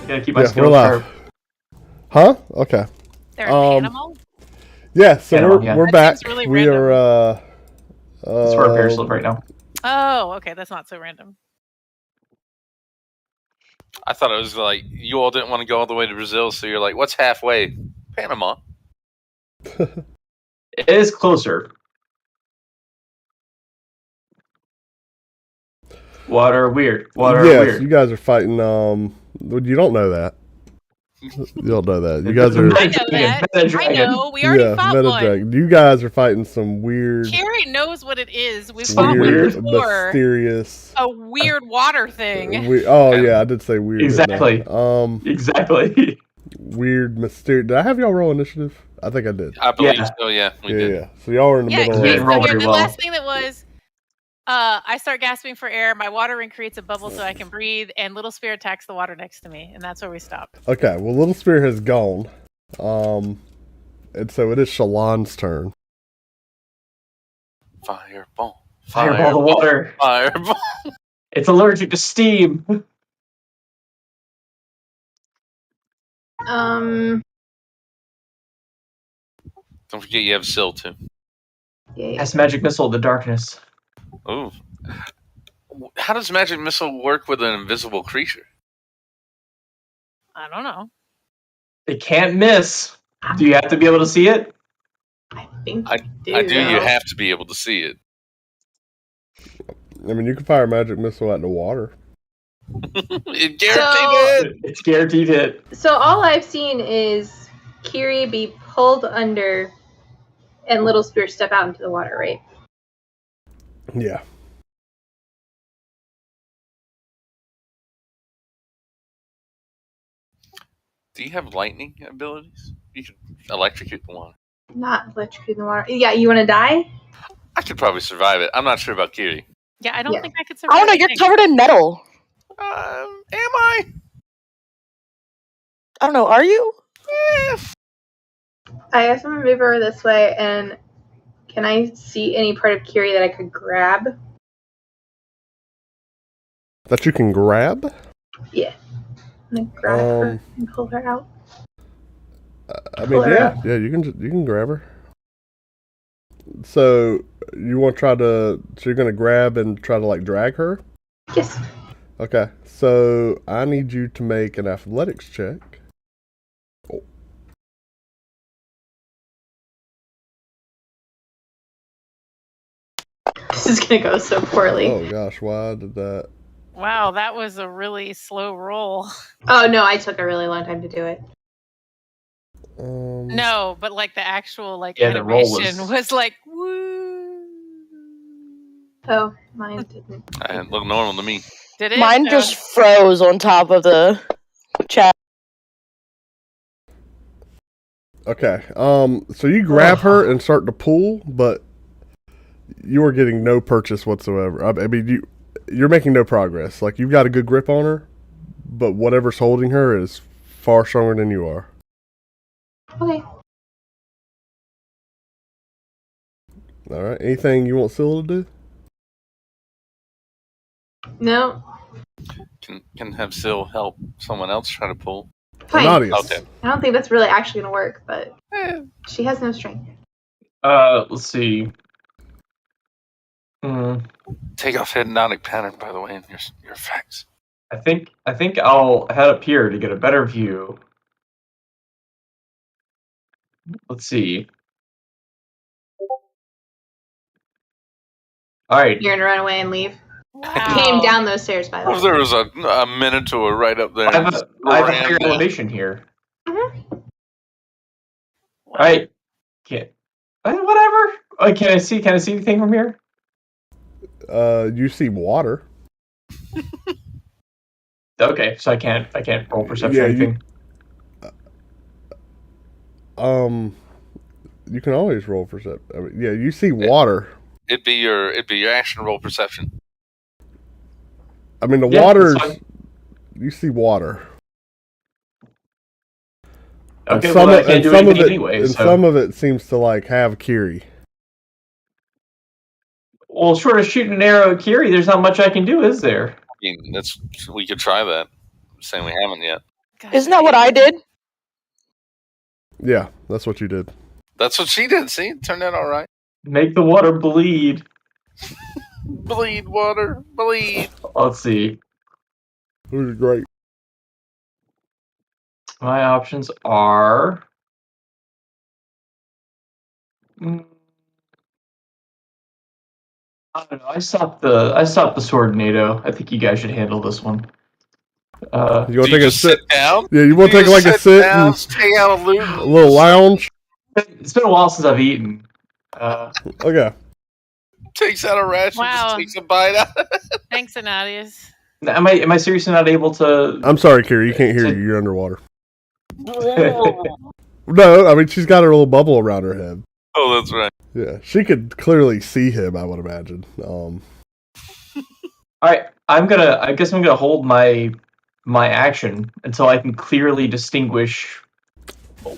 Gotta keep my we're skills live. sharp. Huh? Okay. They're an animal? Yeah, so Animal, yeah. we're That back. seems really we random. are That's where bears live right now. Oh, okay, that's not so random. I thought it was like you all didn't want to go all the way to Brazil, so you're like, what's halfway? Panama. It is closer. Water weird. Water yes, weird. you guys are fighting. You don't know that. You don't know that. You guys are. I know that. I know. We already fought Meta one. Dragon. You guys are fighting some weird. Carrie knows what it is. We fought one Weird, before. mysterious. A weird water thing. Yeah, I did say weird. Exactly. Exactly. Weird, mysterious. Did I have y'all roll initiative? I think I did. I believe so. Yeah, we did. Yeah. So y'all were in the middle. we didn't roll So very the well. last thing that was, I start gasping for air. My water ring creates a bubble so I can breathe, and Little Spear attacks the water next to me, and that's where we stopped. Okay. Well, Little Spear has gone. And so it is Shalon's turn. Fireball. Fireball the water. Fireball. It's allergic to steam. Don't forget you have Syl too. Yeah. Cast magic missile of the darkness. Ooh. How does magic missile work with an invisible creature? I don't know. It can't miss. Do you have to be able to see it? I think I do. You have to be able to see it. I mean, you can fire a magic missile out in the water. It guaranteed it. It's guaranteed hit. So all I've seen is Kiri be pulled under and Little Spear step out into the water, right? Yeah. Do you have lightning abilities? You can electrocute the water. Not electrocuting the water. Yeah, you want to die? I could probably survive it. I'm not sure about Kiri. Yeah, I don't think I could survive. I don't know. You're covered in metal. Am I? I don't know. Are you? I guess I'm gonna move over this way, and can I see any part of Kiri that I could grab? That you can grab? Yeah. I'm gonna grab her and pull her out. I mean, yeah, you can grab her. So you want to try to? So you're gonna grab and try to like drag her? Yes. Okay. So I need you to make an athletics check. Oh. This is gonna go so poorly. Oh gosh, why did that? Wow, that was a really slow roll. Oh no, I took a really long time to do it. No, but like the actual like the roll animation was like woo. Oh, mine didn't. It looked normal to me. Did it? Mine No. just froze on top of the chat. Okay. So you grab her and start to pull, but you are getting no purchase whatsoever. I mean, you're making no progress. Like, you've got a good grip on her, but whatever's holding her is far stronger than you are. Okay. All right. Anything you want Syl to do? No. Can have Syl help someone else try to pull. Fine. Anadius. Okay. I don't think that's really actually gonna work, but she has no strength. Let's see. Take off hypnotic pattern, by the way, in your effects. I think I'll head up here to get a better view. Let's see. All right. You're gonna run away and leave. Wow. Came down those stairs, by the way. There was a Minotaur right up there. I have a higher elevation here. Mhm. All right. Whatever. Can I see anything from here? You see water. Okay, so I can't roll perception or Yeah, anything. You can always roll perception. I mean, yeah, you see water. It'd be your action roll perception. I mean, the Yeah, water's. that's fine. You see water. Okay, and well, I can't do anything anyway. And So. some of it seems to like have Kiri. Well, short of shooting an arrow at Kiri, there's not much I can do, is there? I mean, we could try that. I'm saying we haven't yet. Gosh, Isn't that what I did? Yeah, that's what you did. That's what she did. See, turned out all right. Make the water bleed. Bleed water, bleed. Let's see. It was great. My options are. I don't know. I stopped the sword NATO. I think you guys should handle this one. You want Do to you take a just sit? sit down? Yeah, you want to take like a sit down, and take out a loot, a little lounge? It's been a while since I've eaten. Okay. takes out a ration, Wow. just takes a bite out. Thanks, Anadius. Am I seriously not able to? I'm sorry, Kira. You can't hear you. You're underwater. No, I mean she's got her little bubble around her head. Oh, that's right. Yeah, she could clearly see him. I would imagine. All right, I guess I'm gonna hold my action until I can clearly distinguish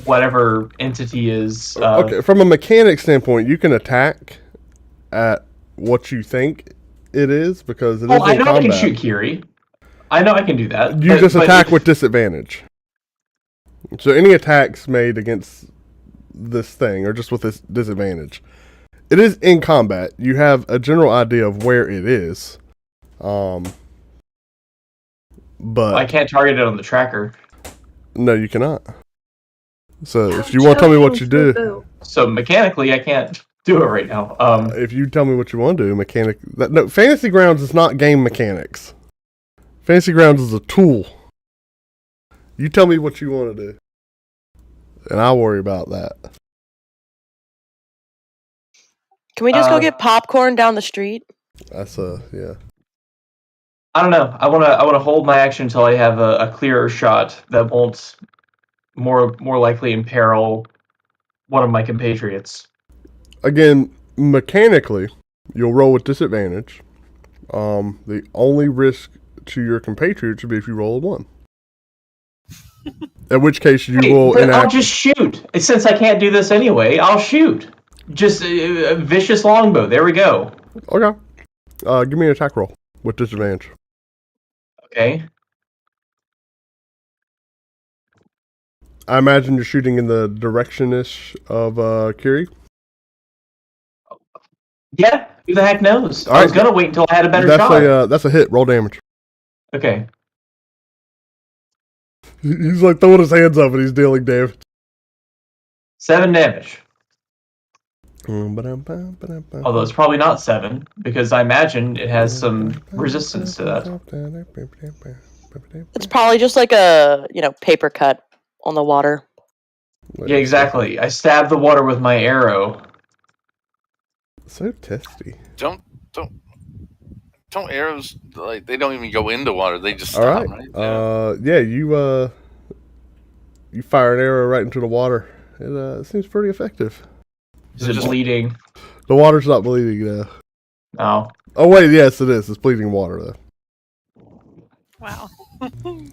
whatever entity is. Okay, from a mechanic standpoint, you can attack at what you think it is because it is I in know combat. I can shoot Kiri. I know I can do that. You just attack with disadvantage. So any attacks made against this thing are just with this disadvantage. It is in combat. You have a general idea of where it is. But I can't target it on the tracker. No, you cannot. So if you want to tell me what you do, So mechanically, I can't do it right now. if you tell me what you want to do, no, Fantasy Grounds is not game mechanics. Fantasy Grounds is a tool. You tell me what you want to do, and I'll worry about that. Can we just go get popcorn down the street? That's yeah. I don't know. I wanna hold my action until I have a clearer shot that won't more likely imperil one of my compatriots. Again, mechanically, you'll roll with disadvantage. The only risk to your compatriots would be if you roll a 1. In which case you will But enact. I'll just shoot. Since I can't do this anyway, I'll shoot. Just a vicious longbow. There we go. Okay. Give me an attack roll with disadvantage. Okay. I imagine you're shooting in the direction-ish of Kiri. Yeah. Who the heck knows? All I was right. gonna wait until I had a better shot. That's a hit. Roll damage. Okay. He's like throwing his hands up and he's dealing damage. 7 damage. Although it's probably not 7 because I imagine it has some resistance to that. It's probably just like a, paper cut on the water. Yeah, exactly. I stabbed the water with my arrow. So testy. Don't arrows, like, they don't even go into water. They just All stop, right. right? You fire an arrow right into the water. It seems pretty effective. Is it bleeding? The water's not bleeding though. Oh. Oh wait, yes it is. It's bleeding water though. Wow.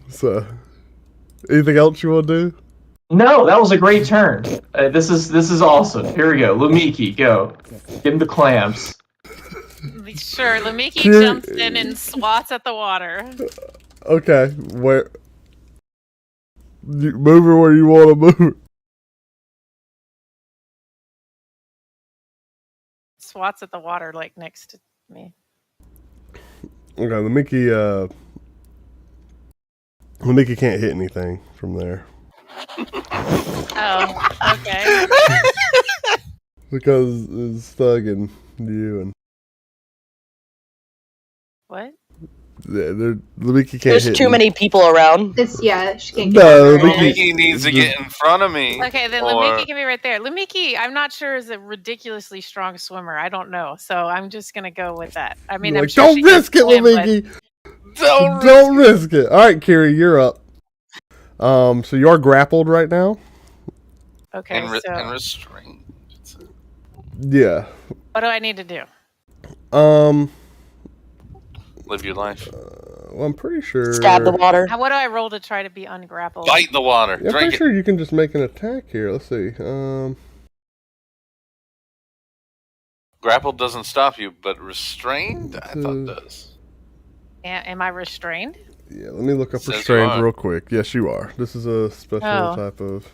So, anything else you want to do? No, that was a great turn. This is awesome. Here we go. Lumiki, go. Give him the clamps. Sure, Lamiki Kiri- jumps in and swats at the water. Okay, where? You move her where you want to move her. Swats at the water, like, next to me. Okay, the Mickey can't hit anything from there Oh, okay. because it's thugging you and What? the Mickey can't There's hit. too many people around. She can't get No, over it. Mickey needs to get in front of me. Okay, then or- Lamiki can be right there. Lamiki, I'm not sure, is a ridiculously strong swimmer. I don't know, so I'm just gonna go with that. I mean, I'm Like, sure she don't can risk it, swim, but- Mickey. Don't Don't risk it. All right, Kiri, you're up. So you are grappled right now. Okay, and so restrain. Yeah. what do I need to do? Live your life. Well, I'm pretty sure. Stab the water. What do I roll to try to be ungrappled? Bite the water. Yeah, I'm Drink pretty it. sure you can just make an attack here. Let's see. Grapple doesn't stop you, but restrained, I thought does. Am I restrained? Yeah, let me look up Says you restrained are. real quick. Yes, you are. This is a special Oh. type of.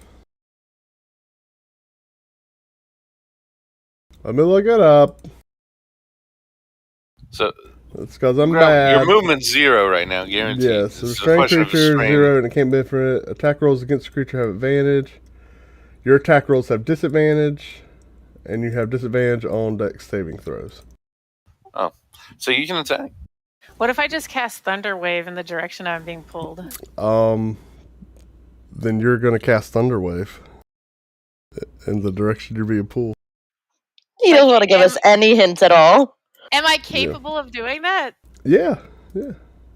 Let me look it up. So It's because I'm your bad. movement's 0 right now, guaranteed. Yes, It's the a restrained question of creature is restraint. 0 and it can't benefit from it. Attack rolls against the creature have advantage. Your attack rolls have disadvantage, and you have disadvantage on dex saving throws. So you can attack. What if I just cast Thunder Wave in the direction I'm being pulled? Then you're gonna cast Thunderwave in the direction you're being pulled. He doesn't want to give us any hints at all. Am I capable of doing that? Yeah.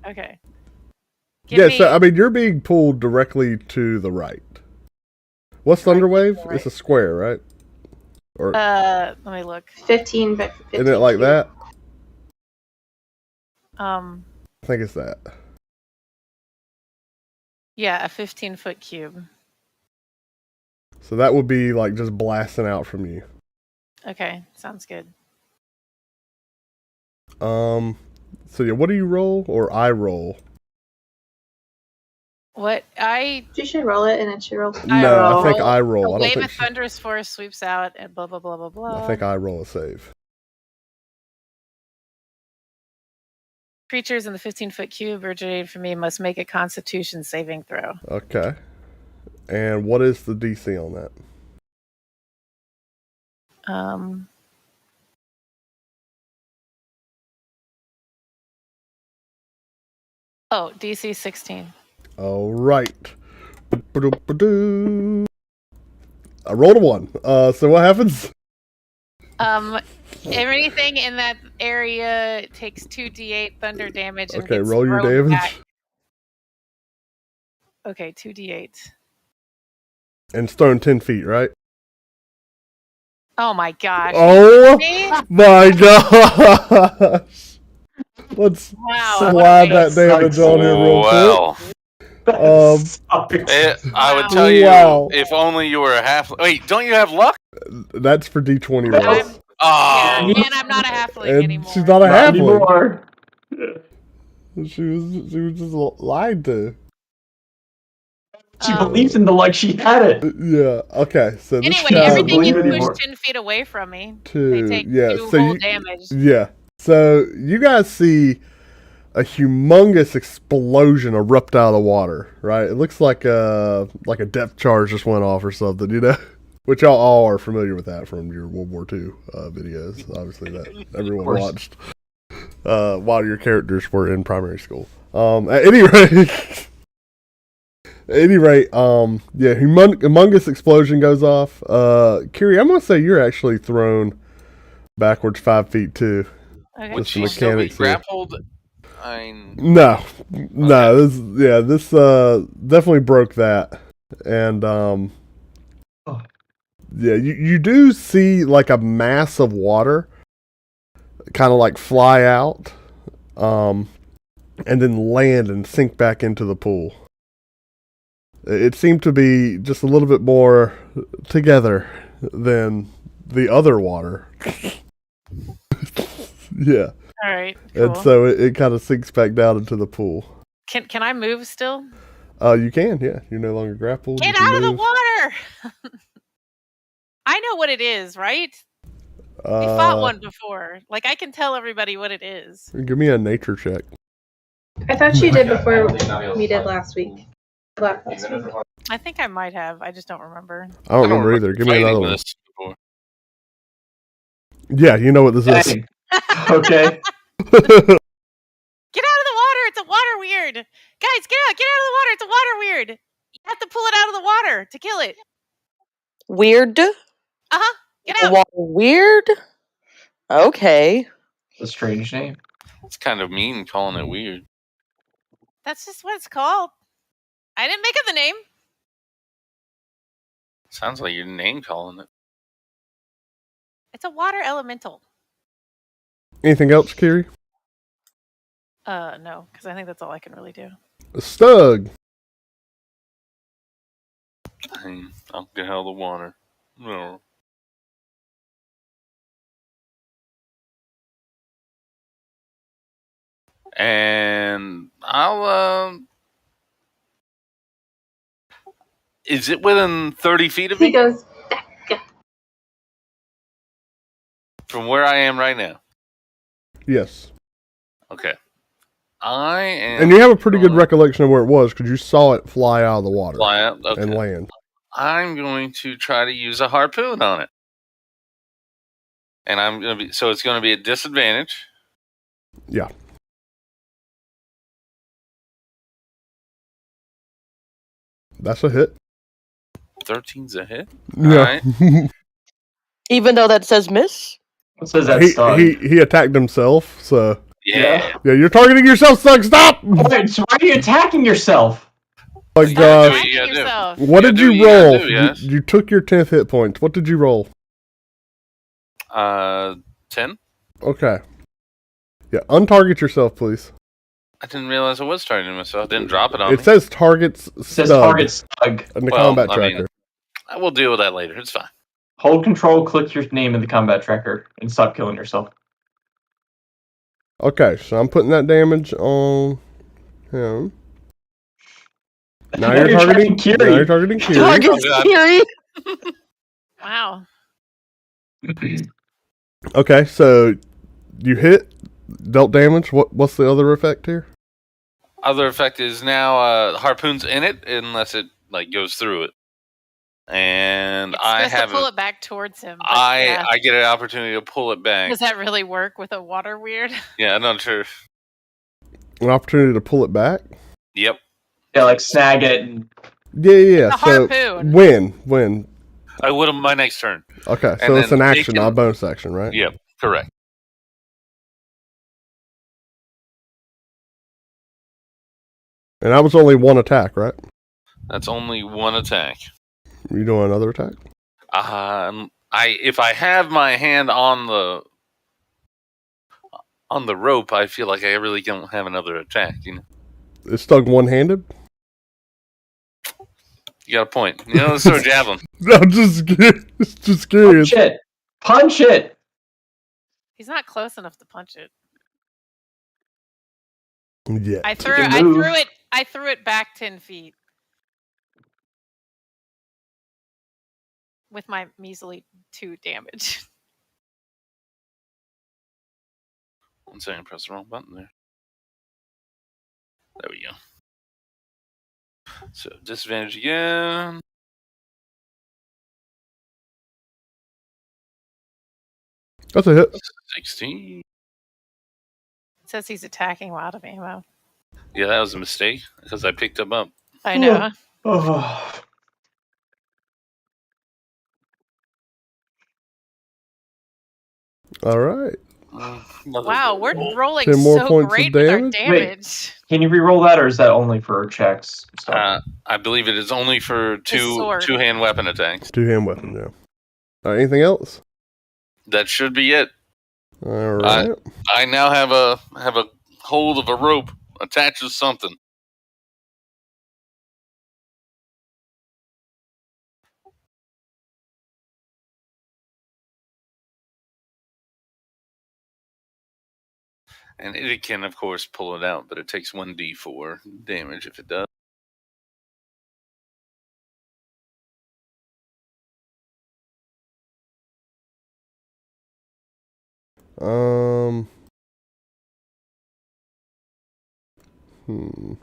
Okay. So I mean, you're being pulled directly to the right. What's Thunderwave? Right. It's a square, right? Or let me look. 15 by 15. isn't it like that? I think it's that. Yeah, a 15-foot cube. So that would be like just blasting out from you. Okay, sounds good. So yeah, what do you roll or I roll? What You should roll it, and it should roll. No, I think I roll. A I don't wave think of thunderous force sweeps out and blah blah blah blah blah. I think I roll a save. Creatures in the 15-foot cube originating from me must make a Constitution saving throw. Okay. And what is the DC on that? DC 16. All right. I rolled a 1. So what happens? Everything in that area takes 2d8 thunder damage. And Okay, gets roll your thrown damage. back. Okay, 2d8. And it's thrown 10 feet, right? Oh my gosh. Oh Me? my gosh. Let's Wow. slide that damage on here real quick. I would tell you, if only you were a half. Wait, don't you have luck? That's for D20 rolls. Yeah, and I'm not a halfling And anymore. she's not a halfling. Anymore. She was just lied to. She believed in the like she had it. Yeah. Okay. So this Anyway, guy everything you anymore. push 10 feet away from me, Two. they take Yeah. 2 So whole you, damage. yeah. So you guys see a humongous explosion erupt out of the water, right? It looks like a depth charge just went off or something, you know? Which y'all all are familiar with that from your World War II videos, obviously, that everyone watched while your characters were in primary school. At any rate, yeah, humongous explosion goes off. Kiri, I'm gonna say you're actually thrown backwards 5 feet too. Okay. Would Just the she still be mechanics here. grappled? No, this definitely broke that, and yeah, you do see like a mass of water, kind of like fly out, and then land and sink back into the pool. It seemed to be just a little bit more together than the other water. Yeah. All right. Cool. And so it kind of sinks back down into the pool. Can I move still? You can, yeah. You're no longer grappled. Get out of the water! I know what it is, right? We fought one before. Like, I can tell everybody what it is. Give me a nature check. I thought you did before we did last week. I think I might have. I just don't remember. I don't remember either. Give me fighting another one. this before. Yeah, you know what this is. Dang. Okay. Get out of the water! It's a water weird! Guys, get out! Get out of the water! It's a water weird! You have to pull it out of the water to kill it. Weird? Uh-huh. Get out! Weird? Okay. A strange name. It's kind of mean calling it weird. That's just what it's called. I didn't make up the name. Sounds like you're name calling it. It's a water elemental. Anything else, Kiri? No, because I think that's all I can really do. Stug. I'll get out of the water. No. And and I'll. Is it within 30 feet of He me goes, from where I am right now? Yes. Okay. I am. And you have a pretty good recollection of where it was because you saw it fly out of the water Fly out. Okay. and land. I'm going to try to use a harpoon on it. And I'm going to be. So it's going to be a disadvantage. Yeah. That's a hit. 13's a hit. Yeah. Even though that says miss? It says that stun. he attacked himself, so Yeah. yeah, you're targeting yourself, Slug. Stop! Wait, so why are you attacking yourself? My Stop God. doing it. Yourself. What You did gotta you do what you roll? gotta do, yes. You took your 10th hit points. What did you roll? 10. Okay. Yeah, untarget yourself, please. I didn't realize I was targeting myself. I didn't drop it on It me. says targets It says stug target stug. in the Well, combat I mean- tracker. I will deal with that later. It's fine. Hold control, click your name in the combat tracker, and stop killing yourself. Okay, so I'm putting that damage on him. Now you're targeting Kiri. Now you're targeting Kiri. Target's God. Kiri. Wow. Okay, so you hit, dealt damage. What's the other effect here? Other effect is now harpoon's in it unless it goes through it. And It's I supposed have to pull it back towards him. But I get an opportunity to pull it back. Does that really work with a water weird? Yeah, I'm not sure. An opportunity to pull it back? Yep. Yeah, like snag it. And... Yeah. The So harpoon. when? I would have my next turn. Okay, And so it's then an take action, him- not a bonus action, right? Yep, correct. And that was only one attack, right? That's only one attack. You doing another attack? If I have my hand on the rope, I feel like I really don't have another attack. You know, It's stuck one-handed? you got a point. You know, let's throw a javelin. I'm just curious. Punch it! Punch it! He's not close enough to punch it. Yeah. I can move. threw it back 10 feet. With my measly 2 damage. One second, press the wrong button there. There we go. So, disadvantage again. That's a hit. 16. It says he's attacking while out of ammo. Yeah, that was a mistake because I picked him up. I know. Oh. All right. Wow, we're rolling 10 more so points of great with our damage? damage. Can you reroll that, or is that only for checks? Stuff? I believe it is only for sword. two-hand weapon attacks. Two-hand weapon, yeah. All right, anything else? That should be it. All right. I now have a hold of a rope attached to something. And it can, of course, pull it out, but it takes 1d4 damage if it does. Hmm.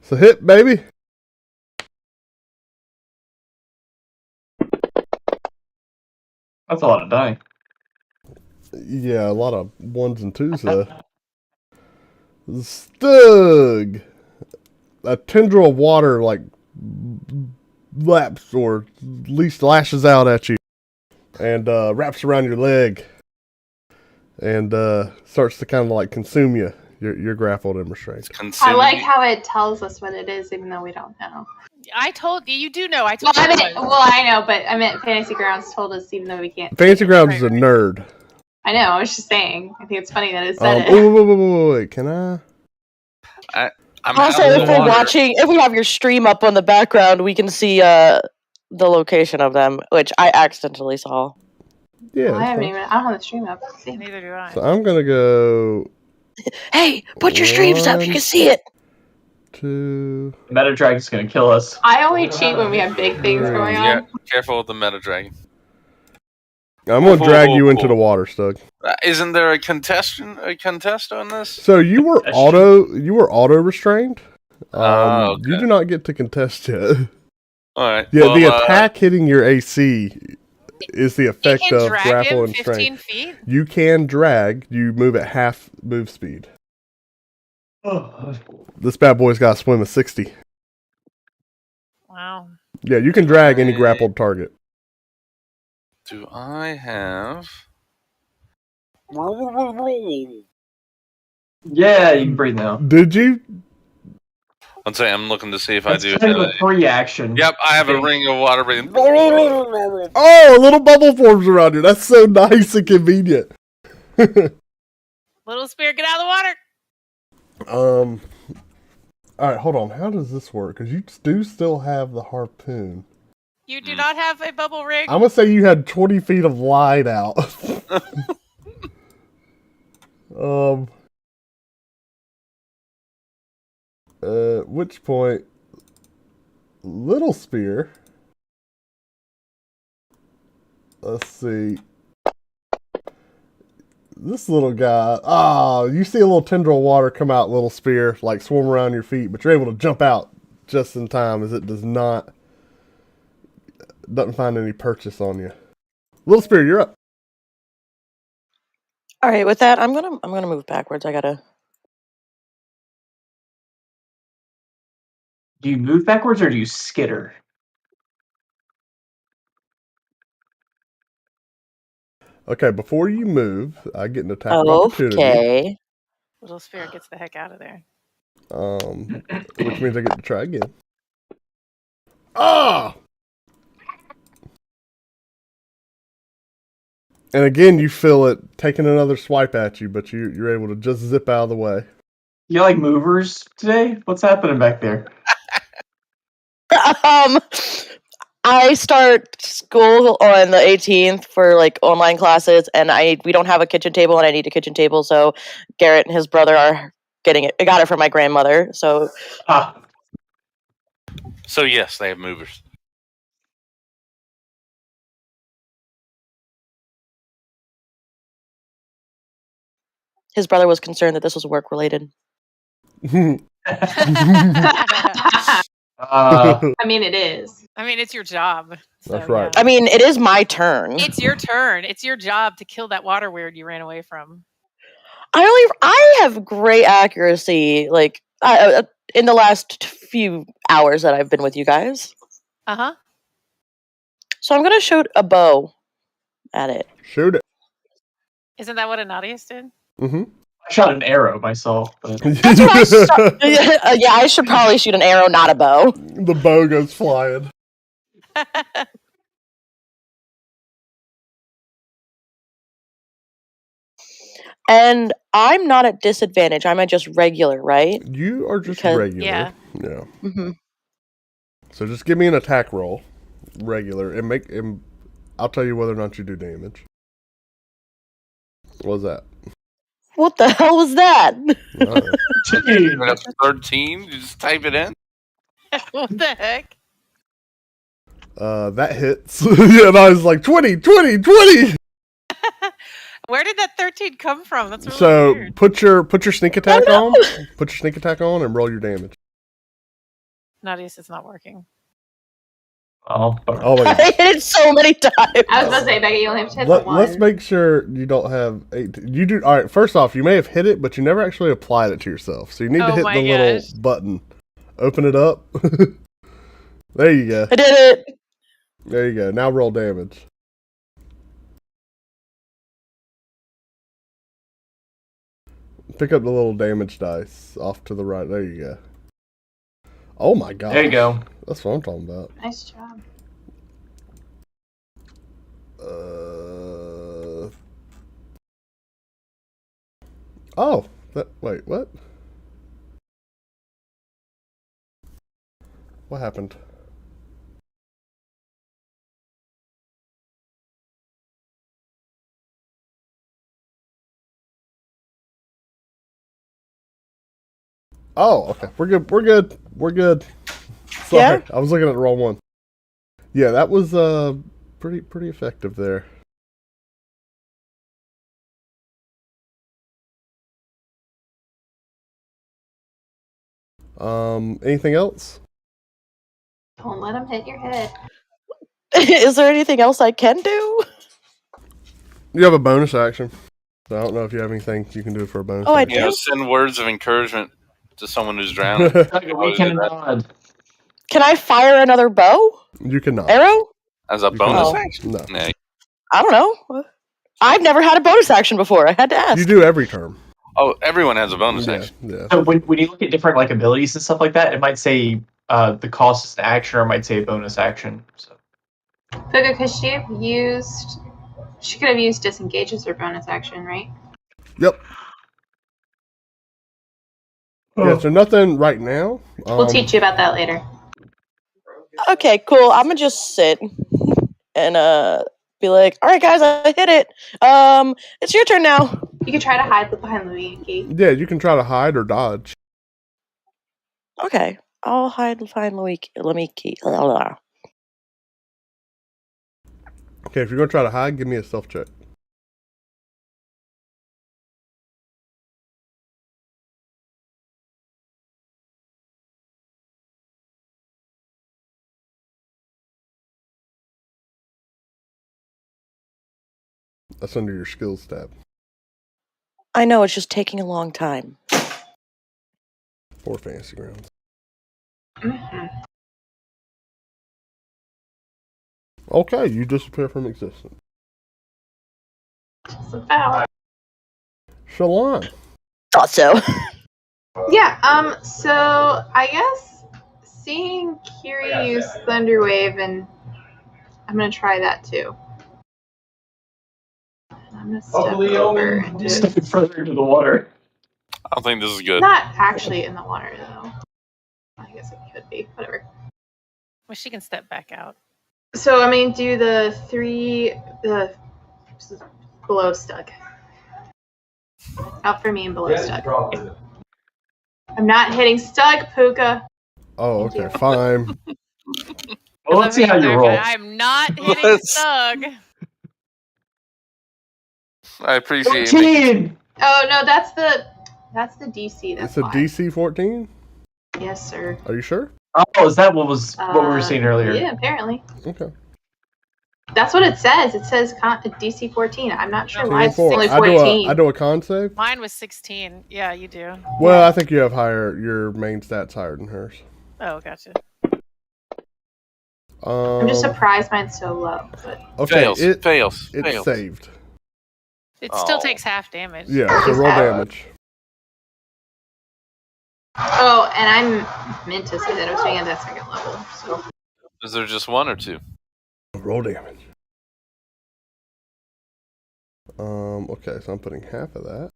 It's a hit, baby. That's a lot of dying. Yeah, a lot of ones and twos there. Stug. A tendril of water laps or at least lashes out at you and wraps around your leg and starts to kind of consume you. You're grappled and restrained. I like how it tells us what it is, even though we don't know. I told you. You do know. I Well, told you. I know, but I meant Fantasy Grounds told us, even though we can't. Fantasy Grounds is a nerd. I know. I was just saying. I think it's funny that it said it. Wait, can I? I'm Also, out of if the we're water. watching, if we have your stream up on the background, we can see the location of them, which I accidentally saw. Yeah. I that's haven't fine. even. I don't have the stream up. Let's see. Neither do I. So I'm gonna go Hey, put your streams up. You One. can see it. 2. Meta Dragon's gonna kill us. I only cheat when we have big things going on. Yeah, careful with the meta dragon. I'm gonna drag you into the water, Stug. Isn't there a contest on this? So you were That's auto restrained. Okay. You do not get to contest yet. All right. Yeah, well, the attack hitting your AC is the It effect can of drag grapple him and 15 strength. feet. You can drag. You move at half move speed. This bad boy's got to swim a 60. Wow. Yeah, you can drag any grappled target. Do I have? Yeah, you can breathe now. Did you? I'll say I'm looking to see if That's I do. kind of a free action. Yep, I have a ring of water breathing. Oh, a little bubble forms around you. That's so nice and convenient. Little spear, get out of the water. All right, hold on. How does this work? Because you do still have the harpoon. You do not have a bubble rig. I'm gonna say you had 20 feet of line out. Which point, little spear. Let's see. This little guy. Ah, you see a little tendril of water come out, little spear, like swim around your feet, but you're able to jump out just in time, as it doesn't find any purchase on you. Little spear, you're up. All right, with that, I'm gonna move backwards. I gotta. Do you move backwards or do you skitter? Okay, before you move, I get an attack of opportunity. Okay. Little spear gets the heck out of there. Which means I get to try again. Ah! And again, you feel it taking another swipe at you, but you're able to just zip out of the way. You like movers today? What's happening back there? I start school on the 18th for like online classes, and we don't have a kitchen table, and I need a kitchen table. So Garrett and his brother are getting it. I got it from my grandmother. So So yes, they have movers. his brother was concerned that this was work related. I mean, it is. I mean, it's your job. So, That's right. I mean, it is my turn. It's your turn. It's your job to kill that water weird you ran away from. I have great accuracy. Like in the last few hours that I've been with you guys. Uh-huh. So I'm gonna shoot a bow at it. Shoot it. Isn't that what Anadius did? Mm-hmm. I shot an arrow myself. But... That's what yeah, I should probably shoot an arrow, not a bow. The bow goes flying. And I'm not at disadvantage. I'm at just regular, right? You are just Because- regular. Yeah. Yeah. Mm-hmm. So just give me an attack roll, regular, and I'll tell you whether or not you do damage. What was that? What the hell was that? That's 13. You just type it in. What the heck? That hits. Yeah, and I was like, 20, 20, 20! Where did that 13 come from? That's really So weird. put your sneak attack on. Put your sneak attack on and roll your damage. Anadius, it's not working. Oh, Oh my I god. hit it so many times. I was about to say, Becky, you only have to hit the one. Let's make sure you don't have 8. You do. All right. First off, you may have hit it, but you never actually applied it to yourself. So you need to Oh hit my the little gosh. button. Open it up. There you go. I did it. There you go. Now roll damage. Pick up the little damage dice off to the right. There you go. Oh my god. there you go. That's what I'm talking about. Nice job. Oh. Wait, what? What happened? Oh, okay. We're good. We're good. We're good. Sorry, Yeah? I was looking at the wrong one. Yeah, that was pretty effective there. Anything else? Don't let him hit your head. Is there anything else I can do? You have a bonus action. So I don't know if you have anything you can do for a bonus Oh, I action. You know, do? send words of encouragement to someone who's drowning. Like a Always weekend do that. nod. Can I fire another bow? You cannot. Arrow? As a You bonus cannot. action? No. Nah. I don't know. I've never had a bonus action before. I had to ask. You do every turn. Oh, everyone has a bonus Yeah, action. yeah. So when you look at different like abilities and stuff like that, it might say the cost is an action, or it might say a bonus action. So Pookha, because she could have used disengage as her bonus action, right? Yep. Yeah, so nothing right now. We'll teach you about that later. Okay, cool. I'm gonna just sit and be like, all right, guys, I hit it. It's your turn now. You could try to hide behind Luigi. Yeah, you can try to hide or dodge. Okay, I'll hide and find Luigi. Let me keep. Okay, if you're going to try to hide, give me a stealth check. That's under your skills tab. I know it's just taking a long time. 4 fantasy grounds. Mm-hmm. Okay, you disappear from existence. Just about. Shalon. Thought so. Yeah, so I guess seeing Kiri use Thunderwave, and I'm gonna try that too. I'm gonna step over and step further into the water. I don't think this is good. not actually in the water though. I guess it could be. Whatever. Well, she can step back out. So I mean, do the below Stug. Out for me and below Stug. I'm not hitting Stug, Pookha. Oh, Thank okay, you. fine. Well, let's see how you roll. I'm not hitting Let's- Thug. I appreciate it. 14! Oh no, that's the DC. That's It's a why. DC 14? Yes, sir. Are you sure? Oh, is that what we were seeing earlier? Yeah, apparently. Okay. That's what it says. It says DC 14. I'm not sure why it's 24. only I 14. do a con save? Mine was 16. Yeah, you do. Well, I think you have your main stats higher than hers. Oh, gotcha. I'm just surprised mine's so low. But Okay, Fails. it's saved. It still Oh. takes half damage. Yeah, so roll damage. oh, and I meant to say that I was doing it at that second level. So Is there just one or two? Roll damage. Okay, so I'm putting half of that.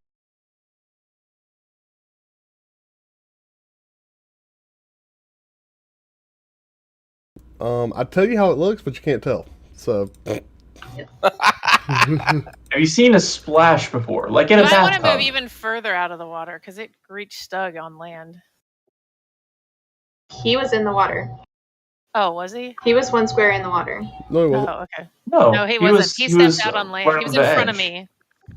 I tell you how it looks, but you can't tell. So Have you seen a splash before? Like in You a might want to bathtub? move even further out of the water because it reached Stug on land. he was in the water. Oh, was he? He was one square in the water. no, it wasn't. Oh, okay. No, No, he wasn't. He stepped was out on land. right He was on in the front of edge. me.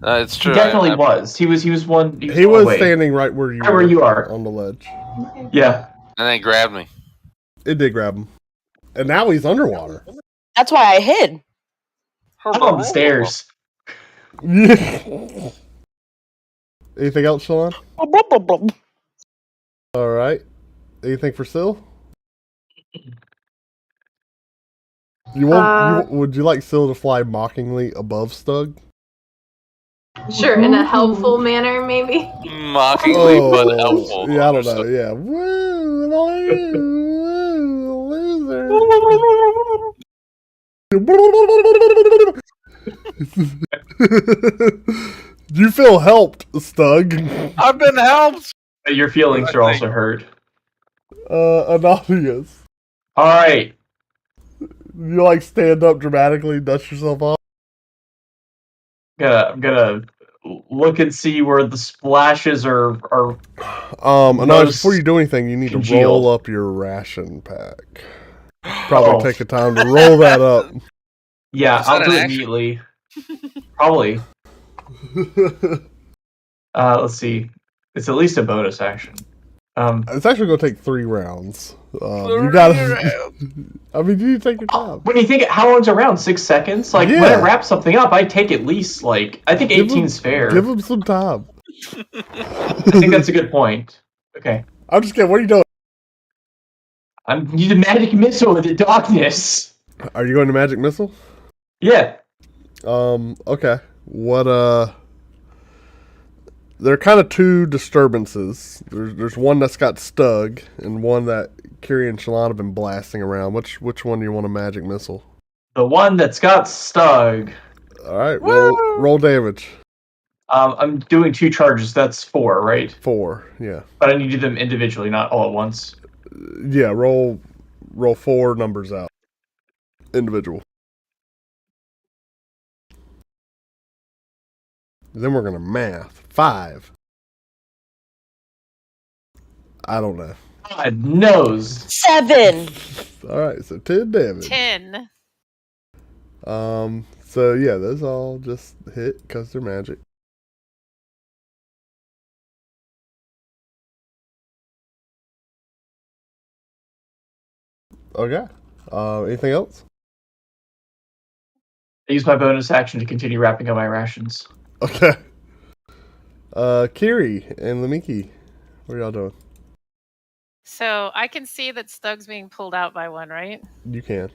It's He true. definitely I- was. He was one. He one was away. standing right where you Right where you are. on the ledge. Okay. Yeah. And they grabbed me. It did grab him, and now he's underwater. That's why I hid. I'm on the stairs. Anything else, Shalon? All right. Anything for Syl? Would you like Syl to fly mockingly above Stug? Sure, in a helpful manner, maybe. Mockingly, but helpful. Yeah, I don't know. Yeah. Woo, loser. You feel helped, Stug. I've been helped. Your feelings are also hurt. Anonymous. All right. You like stand up dramatically, dust yourself off. I'm gonna look and see where the splashes are. Anonymous, Most before you do anything, you need to congealed. roll up your ration pack. Probably Oh. take the time to roll that up. Yeah, Is that I'll do an it action? immediately. Probably. Let's see. It's at least a bonus action. It's actually going to take 3 rounds. You 3 gotta. I mean, you take your time. When you think how long's around 6 seconds? Like when I Yeah. wrap something up, I take at least like I think 18's fair. Give him some time. I think that's a good point. Okay. I'm just kidding. What are you doing? I'm using magic missile with the darkness. Are you going to Magic Missile? Yeah. Okay. What, there are kind of 2 disturbances. There's one that's got Stug, and one that Kiri and Shalon have been blasting around. Which one do you want a Magic Missile? The one that's got Stug. Alright, roll damage. I'm doing 2 charges, that's 4, right? 4, yeah. But I need to do them individually, not all at once. Yeah, roll 4 numbers out. Individual. Then we're gonna math. 5. I don't know. God knows. 7. Alright, so 10 damage. 10. So yeah, those all just hit because they're magic. Okay. Anything else? I use my bonus action to continue wrapping up my rations. Okay. Kiri and Lamiki, what are y'all doing? So I can see that Stug's being pulled out by one, right? You can.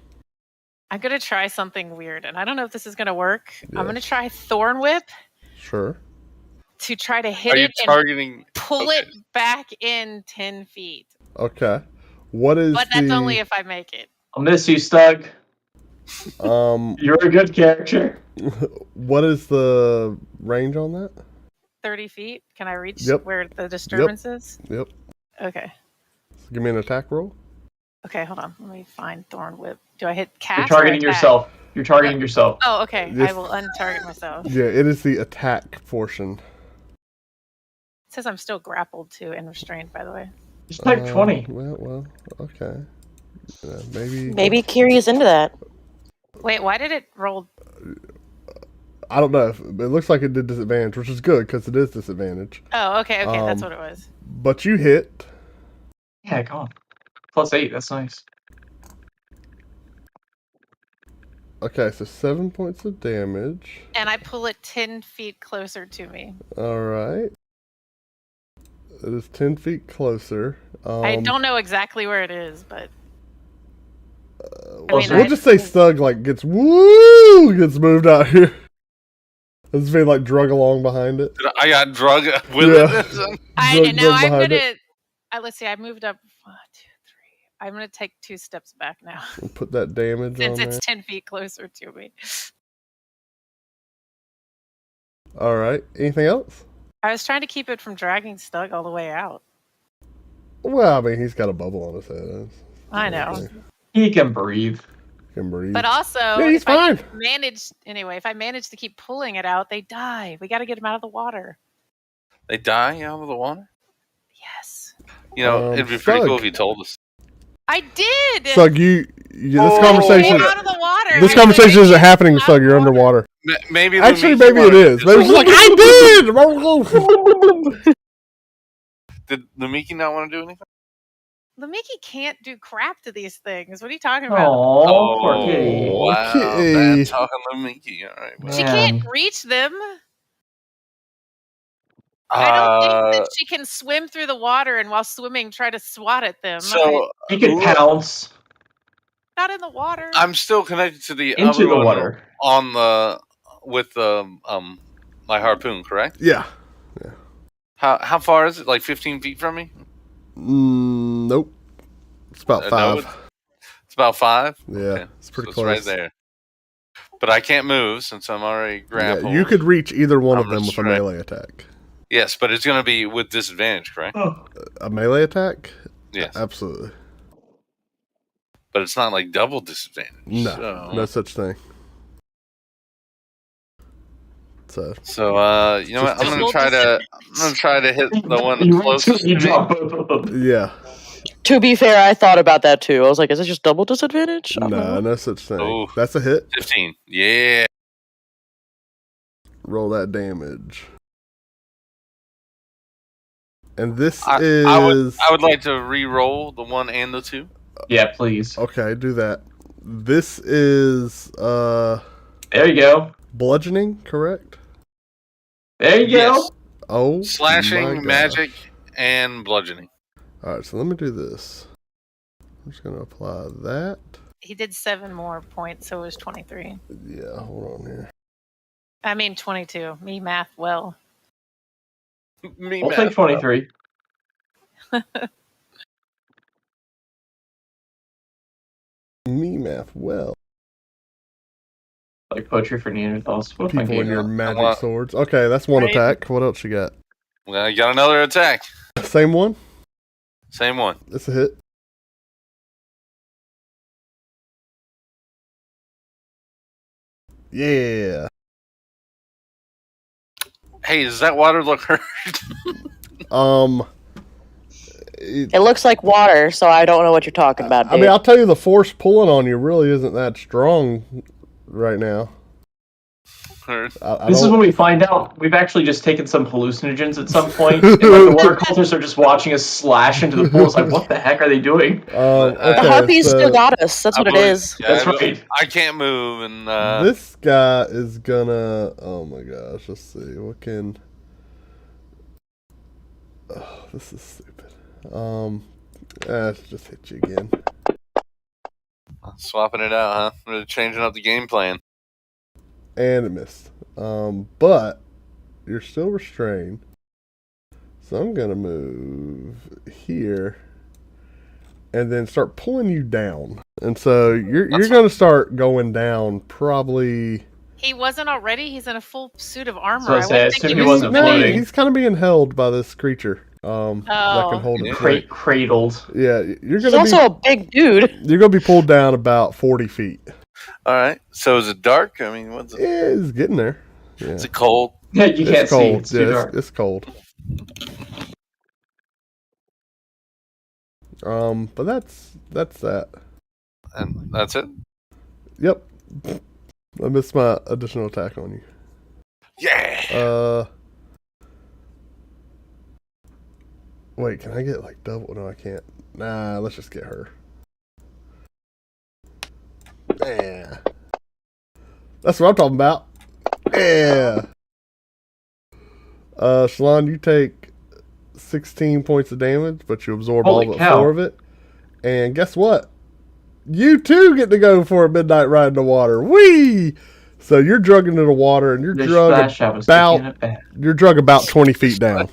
I'm going to try something weird, and I don't know if this is going to work. Yeah. I'm going to try Thorn Whip Sure. to try to hit Are you it and targeting? pull okay. it back in 10 feet. Okay. What is But that's only if I make it. I'll miss you, Stug. um You're a good character. what is the range on that? 30 feet? Can I reach Yep. where the disturbance is? Yep. Okay. Give me an attack roll. Okay, hold on. Let me find Thorn Whip. Do I hit cast? You're or targeting attack? yourself. You're targeting yourself. Oh, okay. Yes. I will untarget myself. It Yeah, it is the attack portion. says I'm still grappled too and restrained, by the way. Just type 20. Well, okay. Maybe Kiri is into that. Wait, why did it roll? I don't know. It looks like it did disadvantage, which is good because it is disadvantage. Oh, okay, that's Um, what it was. But you hit. Yeah, come on. +8, that's nice. Okay, so 7 points of damage. And I pull it 10 feet closer to me. Alright. It is 10 feet closer. I don't know exactly where it is, but We'll just say Stug gets moved out here. It's being drug along behind it. I got drug with Yeah. it. I know I'm behind gonna. Let's see. I moved up 1, 2, 3. I'm gonna take 2 steps back now And put that damage since on it's there. 10 feet closer to me. Alright. Anything else? I was trying to keep it from dragging Stug all the way out. Well, I mean, he's got a bubble on his head. I know. Okay. He can breathe. Can breathe. But also, Yeah, he's if I fine. manage to keep pulling it out, they die. We got to get them out of the water. They die out of the water. Yes, You know, it'd be pretty Stug. cool if you told us. I did. Stug, this Oh, conversation. Came out of the water. This I conversation literally isn't happening, came out Stug. of You're the underwater. Maybe Actually, Lumiki maybe it wanted is. to- Maybe she's like, I did! Did Lumiki not want to do anything? Lamiki can't do crap to these things. What are you talking about? Oh, poor kitty. Wow, Kitty. bad talking Lumiki. All right. Well, She Man. can't reach them. I don't think that she can swim through the water and while swimming try to swat at them. so He could pounce Not in the water. I'm still connected to the into other the one water. on the with my harpoon, correct? Yeah. How far is it? Like 15 feet from me? Nope. It's about 5. No, it's about 5. Yeah, Okay. it's pretty So close. It's right there. But I can't move since I'm already grappled. Yeah, you could reach either one of I'm them with a restrained. melee attack. Yes, but it's going to be with disadvantage, correct? Oh. A melee attack? Yes. Absolutely. But it's not like double disadvantage. No, So- no such thing. So you know what? I'm gonna try to hit the one closest to You me. drop both of them. yeah, To be fair, I thought about that too. I was like, is it just double disadvantage? I don't know. no such thing. Ooh. That's a hit. 15. Yeah. Roll that damage. And this I is would like to re-roll the 1 and the 2. Yeah, please. okay. Do that. This is There you go. bludgeoning, correct? There you Yes. go. Oh, my Slashing, gosh. magic, and bludgeoning. All right, so let me do this. I'm just gonna apply that. He did 7 more points, so it was 23. Yeah, hold on here. I mean 22. Me math well. Me, I'll Matt. take 23. Me math well. Like poetry for Neanderthals. What if I People gave in your up? magic swords. Okay, that's one Right. attack. What else you got? Well, you got another attack. Same one. Same one. It's a hit. Yeah. Hey, does that water look hurt? It- It looks like water, so I don't know what you're talking about, I mean, Dave. I'll tell you, the force pulling on you really isn't that strong right now. Hurt. I This is don't- when we find out we've actually just taken some hallucinogens at some point, and like the water cultists are just watching us slash into the pool. It's like, what the heck are they doing? The okay, harpies so still got us. That's what it is. Yeah, That's right. I can't move, and this guy is gonna. Oh my gosh! Let's see. What can? Oh, this is stupid. Let's just hit you again. swapping it out, huh? Really changing up the game plan. And it missed. But you're still restrained. So I'm gonna move here and then start pulling you down. And so you're gonna start going down probably. He wasn't already. He's in a full suit of armor. So I say, I wouldn't assume think he was wasn't No, floating. he's kind of being held by this creature. That can hold it. tight. Cradled. Yeah, you're He's gonna also a big dude. you're gonna be pulled down about 40 feet. All right. So is it dark? I mean, what's it? Yeah, it's getting there. Yeah. Is it cold? Yeah, you can't It's see. cold. It's too Yeah, dark. it's cold. But that's that. And that's it. Yep. I missed my additional attack on you. Yeah. Wait, can I get like double? No, I can't. Nah, let's just get her. Yeah. That's what I'm talking about. Yeah. Shalon, you take 16 points of damage, but you absorb Holy all but cow. 4 of it. And guess what? You too get to go for a midnight ride in the water. Whee! So you're drugged into the water, and you're The drugged splash, I was taking about it back. you're drugged about 20 feet down.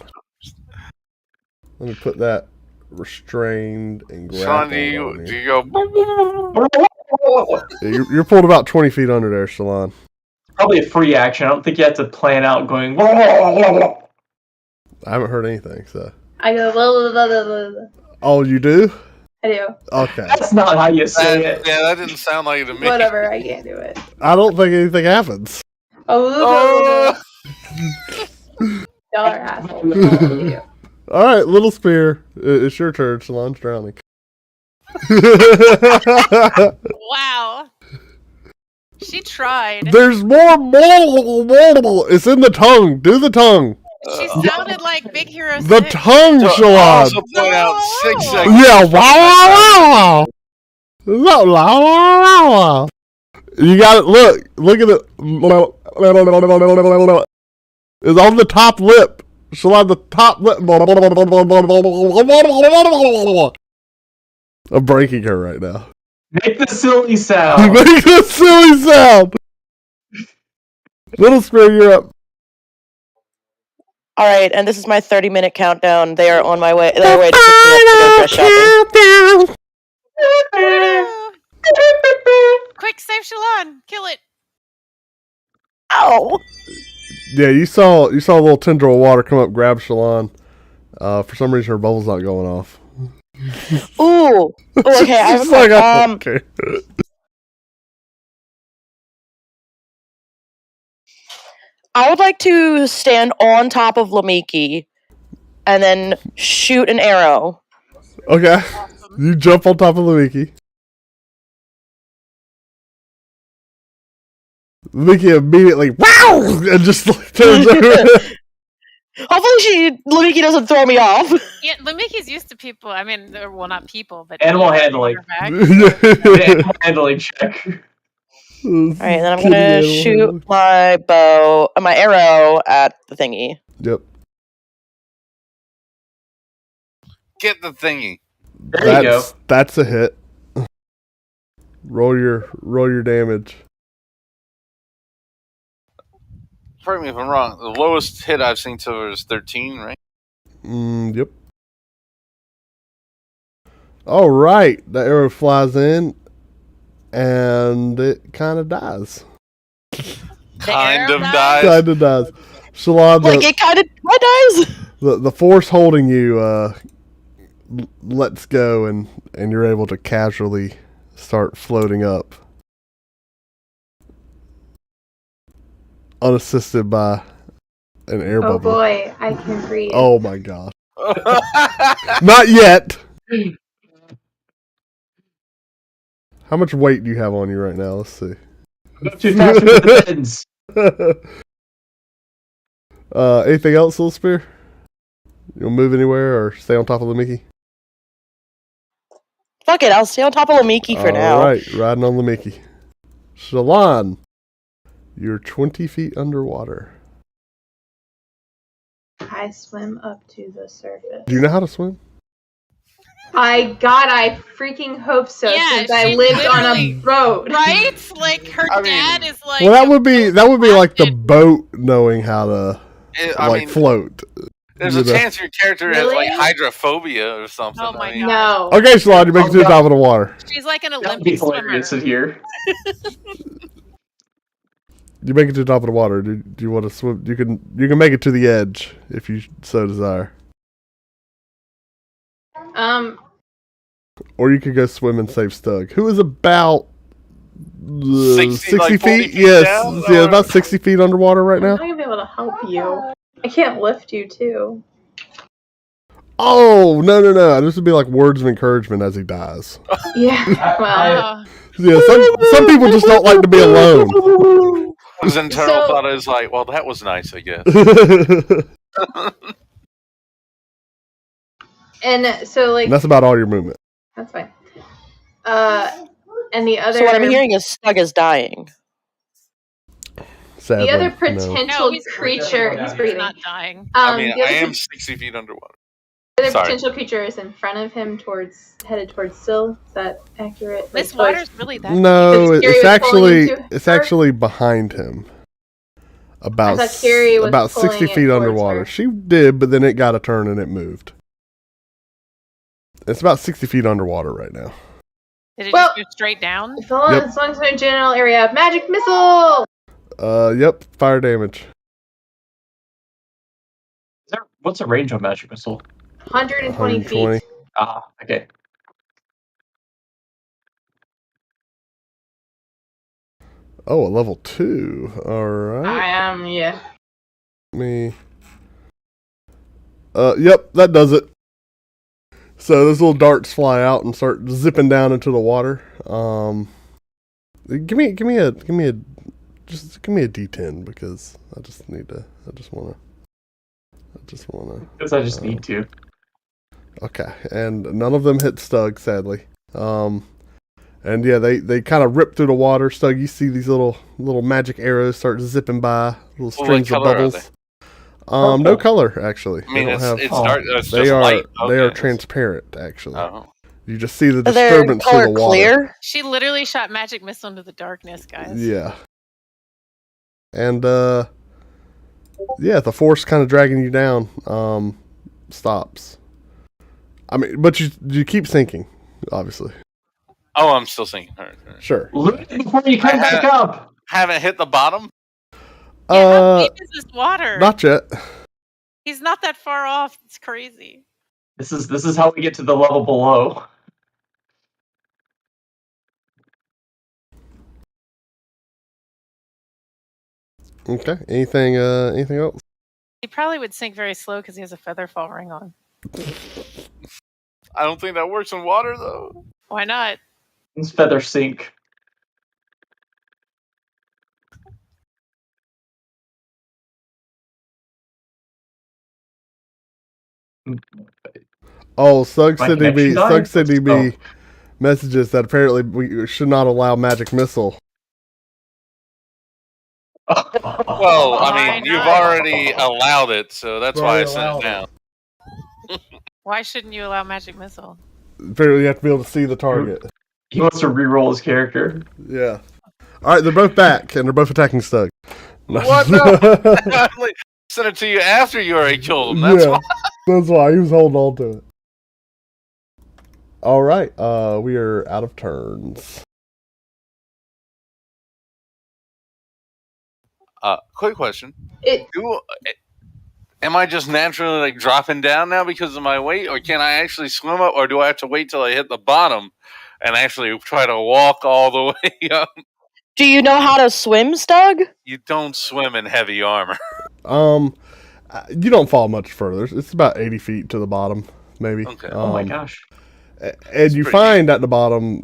Let me put that restrained and Sean, grappled do you on do you. you go? Yeah, you're pulled about 20 feet under there, Shalon. Probably a free action. I don't think you have to plan out going. I haven't heard anything, so. I go, blah, blah, blah, blah, blah. Oh, you do? I do. Okay. That's not how you say it. Yeah, that didn't sound like it to me. Whatever, I can't do it. I don't think anything happens. Oh, Oh! y'all are assholes. All right, little spear. It's your turn. Shalon's drowning. Wow. She tried. There's more. It's in the tongue. Do the tongue. She sounded like Big Hero 6. The tongue, So, Shalon. also point out 6 No. seconds. Yeah, wow. You got it. Look at it. It's on the top lip. Shalon, the top lip. I'm breaking her right now. Make the silly You sound. make a silly sound. Little Spear, you're up. All right, and this is my 30-minute countdown. They are on my way. Their way to pick me up to go dress shopping. Quick, save Shalon. Kill it. Ow! Yeah, you saw a little tendril of water come up, grab Shalon. For some reason, her bubble's not going off. Ooh. Ooh, okay, I have She's a like, question. I don't care. I would like to stand on top of Lamiki and then shoot an arrow. Okay. You jump on top of Lumiki. Lumiki immediately, wow! And just like, turns over. Hopefully Lamiki doesn't throw me off. Yeah, Lumiki's used to people. I mean, well, not people, but Animal people handling. on her back. Animal handling check. Alright, then I'm gonna shoot my arrow at the thingy. Yep. Get the thingy. There you go. That's a hit. Roll your damage. Correct me if I'm wrong. The lowest hit I've seen so far is 13, right? Yep. All right, the arrow flies in, and it kind of dies. Kind of dies? dies. Kind of dies. Shalon, Like, it kind of dies? the force holding you lets go, and you're able to casually start floating up, unassisted by an air Oh bubble. boy, I can breathe. Oh my gosh! Not yet. How much weight do you have on you right now? Let's see. Go too fast with the pins. Anything else, Little Spear? You want to move anywhere or stay on top of the Mickey? Fuck it, I'll stay on top of Lamiki for now. Alright, riding on the Mickey. Shalon, you're 20 feet underwater. I swim up to the surface. Do you know how to swim? I freaking hope so, Yeah, since I she lived on a literally- boat. Right? Like, her I mean- dad is like... Well, that would be like the captain. boat knowing how to I mean, float. there's you a know. chance your character has Really? like hydrophobia or something. Oh my I mean, God. No. Okay, Shalon, you make it to the top of the water. She's like an That would be Olympic swimmer. hilarious in here. You make it to the top of the water. Do you want to swim? You can make it to the edge if you so desire, or you could go swim and save Stug, who is about 60 like 40 feet. feet Yes, down, yeah, or- about 60 feet underwater right I'm now. not gonna be able to help you. I can't lift you too. Oh no! This would be like words of encouragement as he dies. Yeah. Well. Oh, Yeah, some people just don't like to be alone. his internal So- thought is like, well, that was nice, I guess. And so, like, And that's about all your movement. that's fine. And the other. So what I'm hearing is Stug is dying. Sadly, The other no. potential No, he's creature. He's he's breathing. not dying. I mean, the I other am 60 feet underwater. The other Sorry. potential creature is in front of him, headed towards Syl. Is that accurate? Like, This towards- water's really that No, Because Kiri it's was pulling actually into it's her? actually behind him. About I thought Kiri was about 60 pulling it feet towards underwater. her. She did, but then it got a turn and it moved. It's about 60 feet underwater right now. Did it Well- just go straight down? As long Yep. as long as we're in general area. Magic missile! Yep, fire damage. What's the range on magic missile? 120 120. feet. Ah, okay. Oh, a level 2. Alright. I am, yeah. Yep, that does it. So those little darts fly out and start zipping down into the water. Give me a D10 because I just wanna. Because I just need to. Okay, and none of them hit Stug, sadly. And yeah, they kind of rip through the water. Stug, you see these little magic arrows start zipping by, little strings of color are bubbles. No color actually. I mean, They don't it's have. dark. It's They just are light. they are Okay. transparent actually. Oh. You just see the Are their disturbance through color the water. clear? She literally shot magic missile into the darkness, guys. Yeah. And yeah, the force kind of dragging you down stops. I mean, but you keep sinking, obviously. Oh, I'm still sinking. All right. Sure. Loot it before you come back up. Haven't hit the bottom. Yeah, how deep is this water? Not yet. He's not that far off. It's crazy. This is how we get to the level below. Okay. Anything else? He probably would sink very slow because he has a feather fall ring on. I don't think that works in water though. Why not? His feather sink. Oh, Sug My City connection B. died? Sug City B. Oh. Messages that apparently we should not allow magic missile. Well, I Why mean, you've not? already allowed it, so that's why I said it now. Why shouldn't you allow magic missile? Apparently, you have to be able to see the target. He wants to re-roll his character. Yeah. All right, they're both back, and they're both attacking Stug. What? No. I sent it to you after you already killed him. That's why. That's why he was holding on to it. All right, we are out of turns. Quick question. It Am I just naturally like dropping down now because of my weight, or can I actually swim up, or do I have to wait till I hit the bottom and actually try to walk all the way up? Do you know how to swim, Stug? You don't swim in heavy armor. You don't fall much further. It's about 80 feet to the bottom, maybe. Okay. Oh my gosh. And you pretty find at the bottom,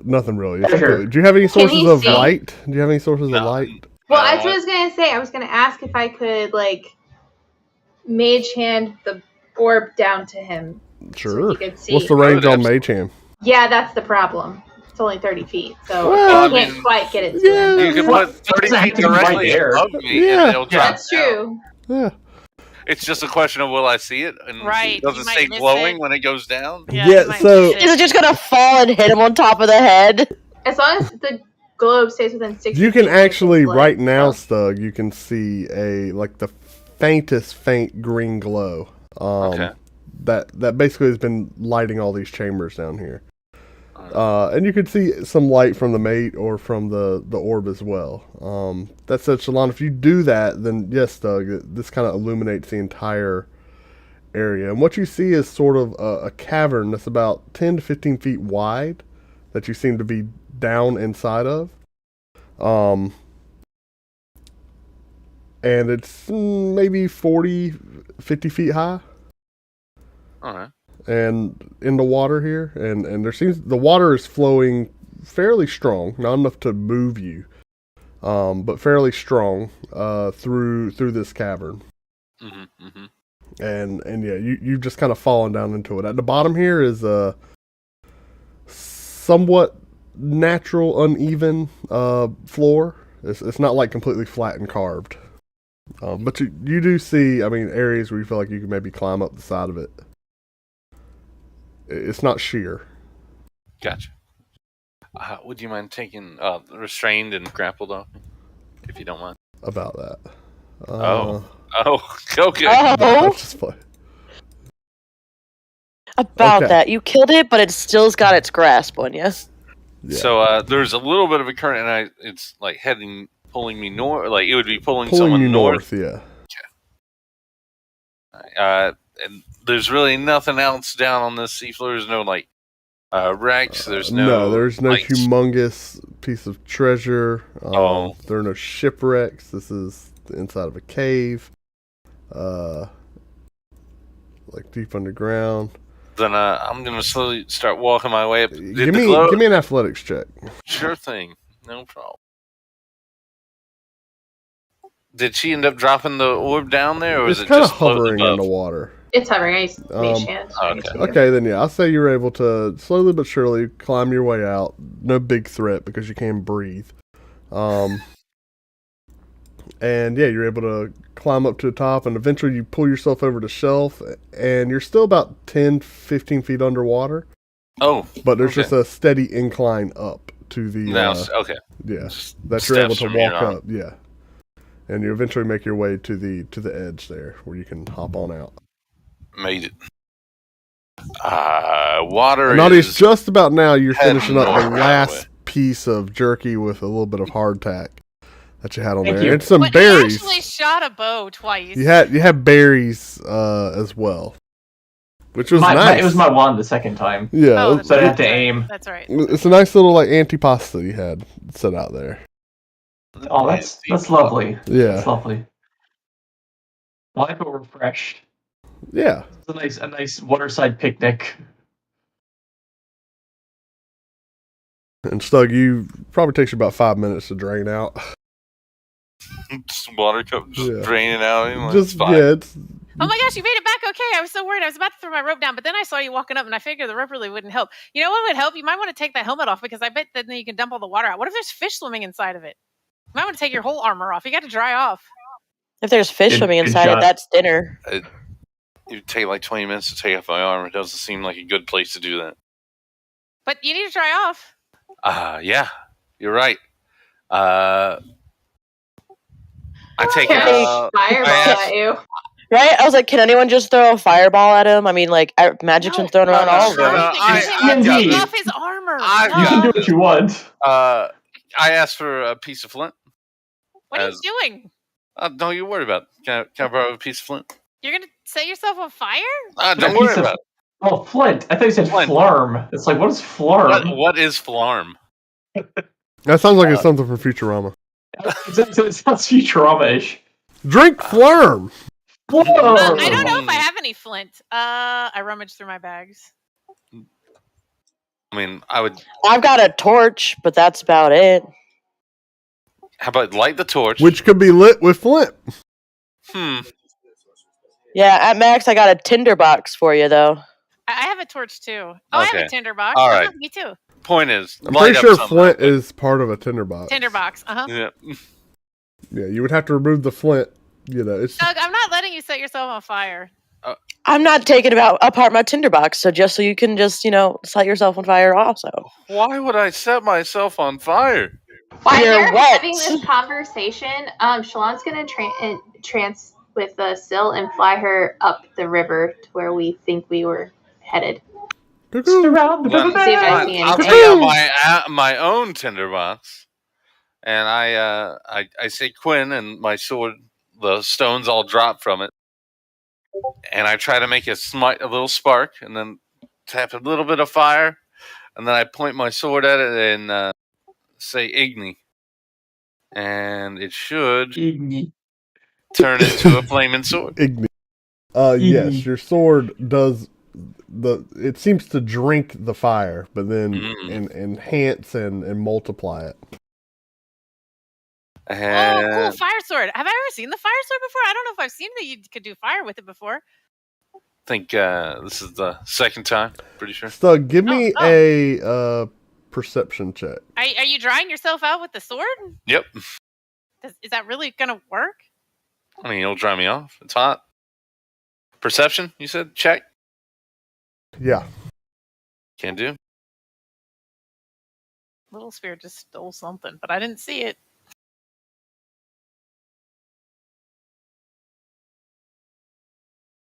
nothing really. It's Sure. completely- Do you have any sources he of see? light? Do you have any sources of No. light? well, that's what I was gonna say. I was gonna ask if I could like mage hand the orb down to him. Sure. he could see. What's the range I on would Mage Hand? Yeah, that's the problem. It's only 30 feet, so Well, I I can't mean, quite get it to yeah. him. You can Well, put 30 it doesn't feet have to be right directly there. above me, Yeah. and it'll drop That's down. true. Yeah. It's just a question of will I see it, and Right, does you it might stay miss glowing it. when it goes down? Yeah, you might so- miss Is it just gonna fall and hit him on top of the head? As long as the globe stays within 60 You can feet, actually, it's right lit, now, so- Stug, you can see the faintest faint green glow. Okay. That basically has been lighting all these chambers down here. And you could see some light from the mate or from the orb as well. That said, Shalon, if you do that, then yes, Doug, this kind of illuminates the entire area. And what you see is sort of a cavern that's about 10 to 15 feet wide that you seem to be down inside of. And it's maybe 40, 50 feet high. All right. And in the water here, and the water is flowing fairly strong, not enough to move you, but fairly strong through this cavern. Mm-hmm, mm-hmm. And yeah, you've just kind of fallen down into it. At the bottom here is a somewhat natural, uneven floor. It's not like completely flat and carved, but you do see, I mean, areas where you feel like you can maybe climb up the side of it. It's not sheer. Gotcha. Would you mind taking restrained and grappled off me, if you don't mind? About that. Oh, okay. Oh, Just play. about Okay. that. You killed it, but it still's got its grasp on you. Yeah. So there's a little bit of a current, and it's like pulling me north. Like it would be pulling Pulling someone you north. yeah. And there's really nothing else down on this seafloor. There's no like wrecks. There's no. There's no like, humongous piece of treasure. Oh. There are no shipwrecks. This is the inside of a cave. Like deep underground. Then I'm gonna slowly start walking my way up. Give me an athletics check. Sure thing, no problem. Did she end up dropping the orb down there, or was It's it kind of just floating hovering in above? the water. It's hovering. I used mage hand. Okay. Okay, then yeah, I'll say you're able to slowly but surely climb your way out. No big threat because you can breathe. And yeah, you're able to climb up to the top, and eventually you pull yourself over the shelf, and you're still about 10, 15 feet underwater. Oh, But there's okay. just a steady incline up to the now okay. yeah, Just that you're able steps to from here walk on. up. Yeah, and you eventually make your way to the edge there, where you can hop on out. Made it. Water And Naughty's is just about now. You're heading finishing up north the right last away. piece of jerky with a little bit of hardtack that you had on Thank there, you. and some But berries. he actually shot a bow twice. You had berries as well, which was nice. It was my wand the second time. yeah, Oh, it- that's So I right, have to that's right, aim. That's right. it's a nice little like antipasta you had set out there. Oh, that's lovely. Yeah. That's lovely. Well, I feel refreshed. Yeah. It's a nice waterside picnic. And Stug, you probably takes you about 5 minutes to drain out. Just water cup Yeah. draining out. Like, Just it's fine. yeah, it's Oh my gosh, you made it back okay. I was so worried. I was about to throw my rope down, but then I saw you walking up and I figured the rope really wouldn't help. You know what would help? You might want to take that helmet off because I bet that then you can dump all the water out. What if there's fish swimming inside of it? You might want to take your whole armor off. You got to dry off. If there's fish Good- swimming good inside shot. it, that's dinner. It would take like 20 minutes to take off my armor. It doesn't seem like a good place to do that. But you need to dry off. Yeah, you're right. I take Fireball at you. Right? I was like, can anyone just throw a fireball at him? I mean, like, Magic's been thrown around all no, over. no. I got take it. off his armor. I've You can got do what you want. I asked for a piece of flint. What are you doing? Don't you worry about it. Can I borrow a piece of flint? You're going to set yourself on fire? Don't A worry piece of- about it. Oh, flint. I thought you said Flint. flarm. It's like, what is flarm? What is flarm? that sounds like it's something from Futurama. It sounds Futurama-ish. Drink Flurm. Whoa! I don't know if I have any flint. I rummaged through my bags. I mean, I would. I've got a torch, but that's about it. How about light the torch? Which could be lit with flint. Yeah, at Max, I got a tinderbox for you, though. I have a torch too. Oh, I have Okay. a tinderbox. All Uh-huh, right. me too. Point is, I'm light pretty up sure something. flint is part of a tinderbox. Tinderbox. Yeah. Yeah, you would have to remove the flint. You know, it's Doug, I'm not letting you set yourself on fire. I'm not taking apart my tinderbox, so just so you can just, set yourself on fire also. Why would I set myself on fire? While You're they're wet. having this conversation, Shalon's gonna trans with Syl and fly her up the river to where we think we were headed. Around the Well, See if I river. see I'll anything. take out my own tinderbox, and I say Quinn, and my sword, the stones all drop from it, and I try to make a little spark, and then tap a little bit of fire, and then I point my sword at it and say Igni, and it should Igni. turn into a flaming sword. Igni. Yes, your sword does it seems to drink the fire, but then enhance and multiply it. Oh, And cool. Fire sword. Have I ever seen the fire sword before? I don't know if I've seen that you could do fire with it before. I think this is the second time. Pretty sure. Stug, give me Oh. a perception check. Are you drying yourself out with the sword? Yep. Is that really going to work? I mean, it'll dry me off. It's hot. Perception, you said? Check. Yeah. Can do. Little Spear just stole something, but I didn't see it.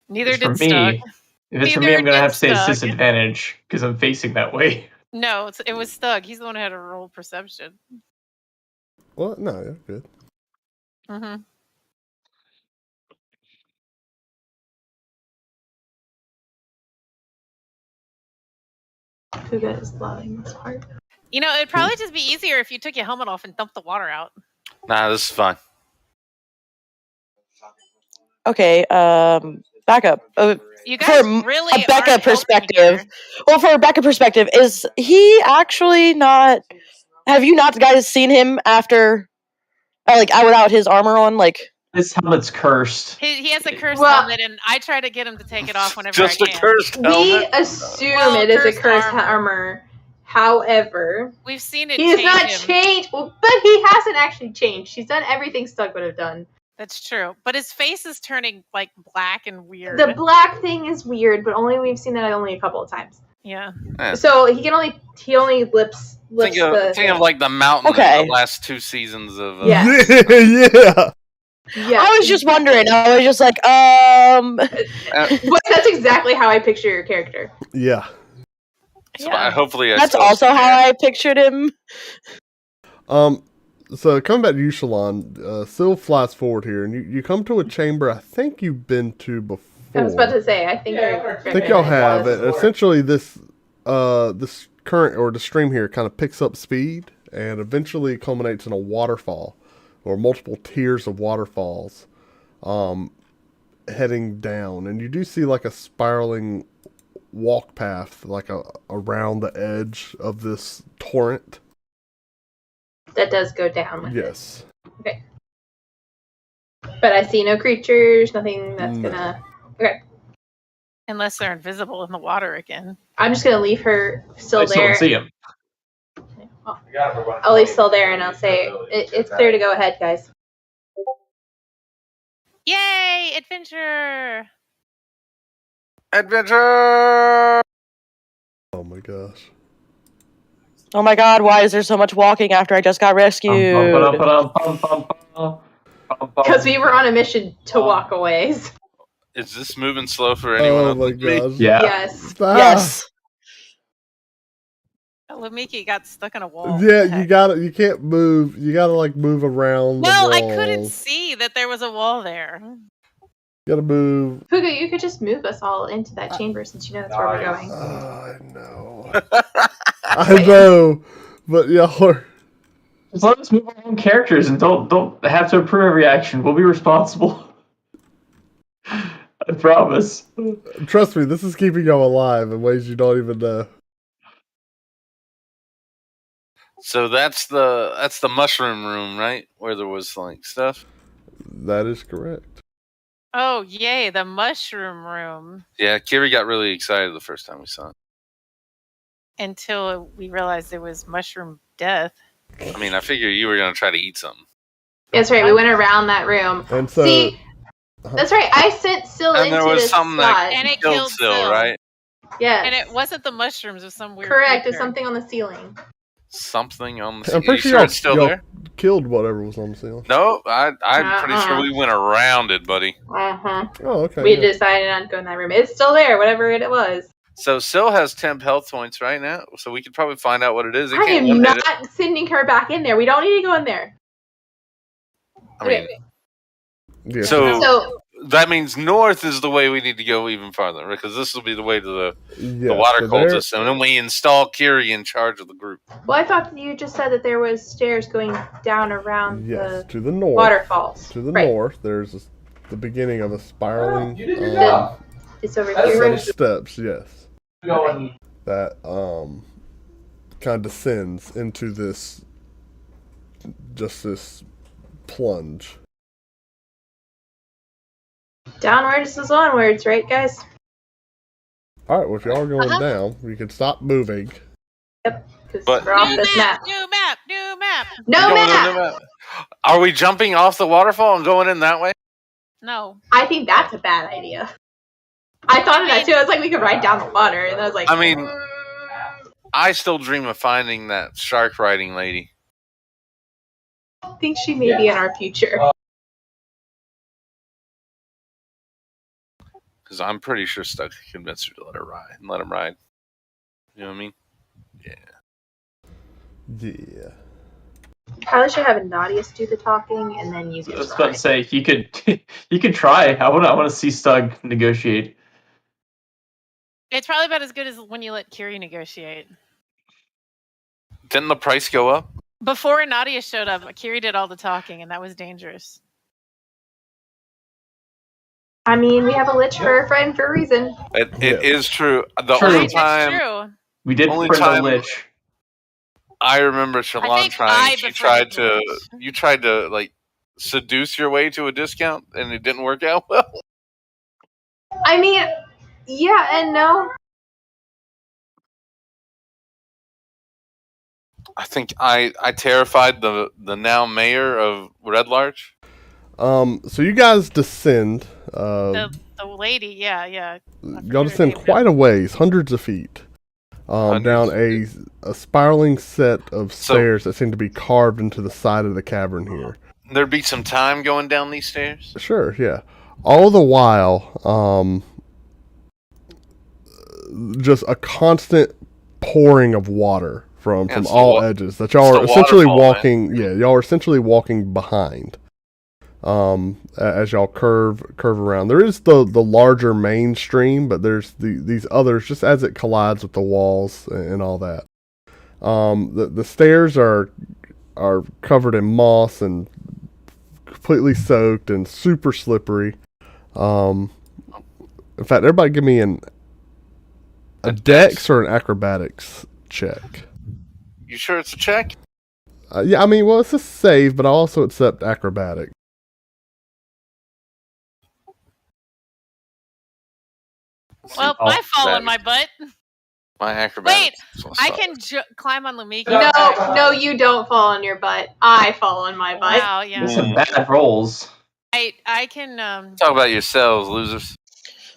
Neither For did Stug. me, if it's for me, Neither I'm gonna have to say did it's Stug. disadvantage because I'm facing that way. No, it was Stug. He's the one who had to roll perception. Well, no, yeah, good. Mm-hmm. Pookha is loving this part. You know, it'd probably just be easier if you took your helmet off and dumped the water out. Nah, this is fine. Okay, back up. You guys From really a Becca aren't helping perspective, here. well, for a Becca perspective, is he actually not? Have you not guys seen him after, without his armor on? Like, This helmet's cursed. He has a cursed Well- helmet, and I try to get him to take it off whenever Just I a can. cursed We helmet. assume Well, it is a cursed cursed armor. armor. However, We've seen it he has change not him. changed. Well, but he hasn't actually changed. He's done everything Stug would have done. That's true. But his face is turning like black and weird. The black thing is weird, but we've seen that only a couple of times. Yeah. Yeah. So he only lips Think the of like the mountain Okay. in the last two seasons of. Yeah. Yeah. yeah. I was just wondering. I was just like, But that's exactly how I picture your character. Yeah. So Yeah. hopefully, that's also how I pictured him. So coming back to you, Shalon, Syl flies forward here, and you come to a chamber I think you've been to before. I was about to say, I think I think y'all have. Essentially, this current or the stream here kind of picks up speed and eventually culminates in a waterfall or multiple tiers of waterfalls heading down, and you do see like a spiraling walk path around the edge of this torrent. That does go down with Yes. it. Okay. But I see no creatures, nothing that's gonna... Okay. Unless they're invisible in the water again. I'm just gonna leave her still I still there. don't see him. I'll leave still there and I'll say, it's clear to go ahead, guys. Yay! Adventure! Adventure! Oh my gosh. Oh my god, why is there so much walking after I just got rescued? Because we were on a mission to walk away. Is this moving slow for anyone? Oh my gosh. Yeah. Yes. Ah. Yes. Lumiki got stuck in a wall. Yeah, you can't move. You gotta like move around. Well, the I couldn't walls. see that there was a wall there. You gotta move. Pookha, you could just move us all into that chamber since you know that's where we're going. I know. I know. But y'all are. Just let us move our own characters and don't have to approve every action. We'll be responsible. I promise. Trust me, this is keeping y'all alive in ways you don't even know. So that's the mushroom room, right? Where there was like stuff. That is correct. Oh, yay, the mushroom room. Yeah, Kiri got really excited the first time we saw it. Until we realized it was mushroom death. I mean, I figured you were gonna try to eat something. That's right, we went around that room. And so. See, that's right, I sent Syl And into there was this something slot. that And it killed killed Syl, Syl. right? Yes. And it wasn't the mushrooms, it was some weird Correct, creature. it's something on the ceiling. Something on the. I'm You pretty sure sure it's still y'all there? killed whatever was on the ceiling. No, I'm pretty sure we went around it, buddy. Uh-huh. Oh, okay. We yeah. decided not to go in that room. It's still there, whatever it was. So Syl has temp health points right now, so we could probably find out what it is. It I can't am one-hit not it. sending her back in there. We don't need to go in there. I mean, Yeah. So that means north is the way we need to go even farther, because this will be the way to the Yeah, water so there- cultist, and then we install Kiri in charge of the group. well, I thought you just said that there was stairs going down around Yes, the to the north. waterfalls. To the Right. north, there's the beginning of a spiraling It's over set here. of steps. Yes, that kind of descends into this plunge. Downwards is onwards, right, guys? All right, well, if y'all are going down, we can stop moving. Because But- we're off New this map, map. new map, new map. No We're going map! on the map. Are we jumping off the waterfall and going in that way? No. I think that's a bad idea. I thought of that too. I was like, we could ride down the water, and I was like, I mean, I still dream of finding that shark riding lady. I think she may be in our future. Because I'm pretty sure Stuck convinced her to let him ride. You know what I mean? Yeah. Yeah. Probably should have Nadius do the talking, and then you I get was to about to say you could try. I want to see Stug negotiate. It's probably about as good as when you let Kiri negotiate. Didn't the price go up? Before Nadia showed up, Kiri did all the talking, and that was dangerous. I mean, we have a lich for a friend for a reason. It is true. The True. only Right, time that's true. We did Only print time- the Lich. I remember I Shalon think trying, I she befriended tried to, the Lich. you tried to like seduce your way to a discount, and it didn't work out well. I mean, yeah and no. I think I terrified the now mayor of Red Larch. So you guys descend. The lady, yeah. Y'all descend quite a ways, hundreds of feet, down a spiraling set of stairs that seem to be carved into the side of the cavern here. There'd be some time going down these stairs. Sure, yeah. All the while, just a constant pouring of water from Yeah, it's all the edges that y'all are it's the essentially waterfall, walking. Yeah, y'all are essentially walking behind. As y'all curve around, there is the larger mainstream, but there's these others just as it collides with the walls and all that. The stairs are covered in moss and completely soaked and super slippery. In fact, everybody give me a dex or an acrobatics check. You sure it's a check? Yeah, I mean, well, it's a save, but I also accept acrobatic. Well, Oh, I fall on my butt. My acrobatics. I can climb on Lumiki. No, you don't fall on your butt. I fall on my butt. Wow, yeah. There's some bad rolls. I can. Talk about yourselves, losers.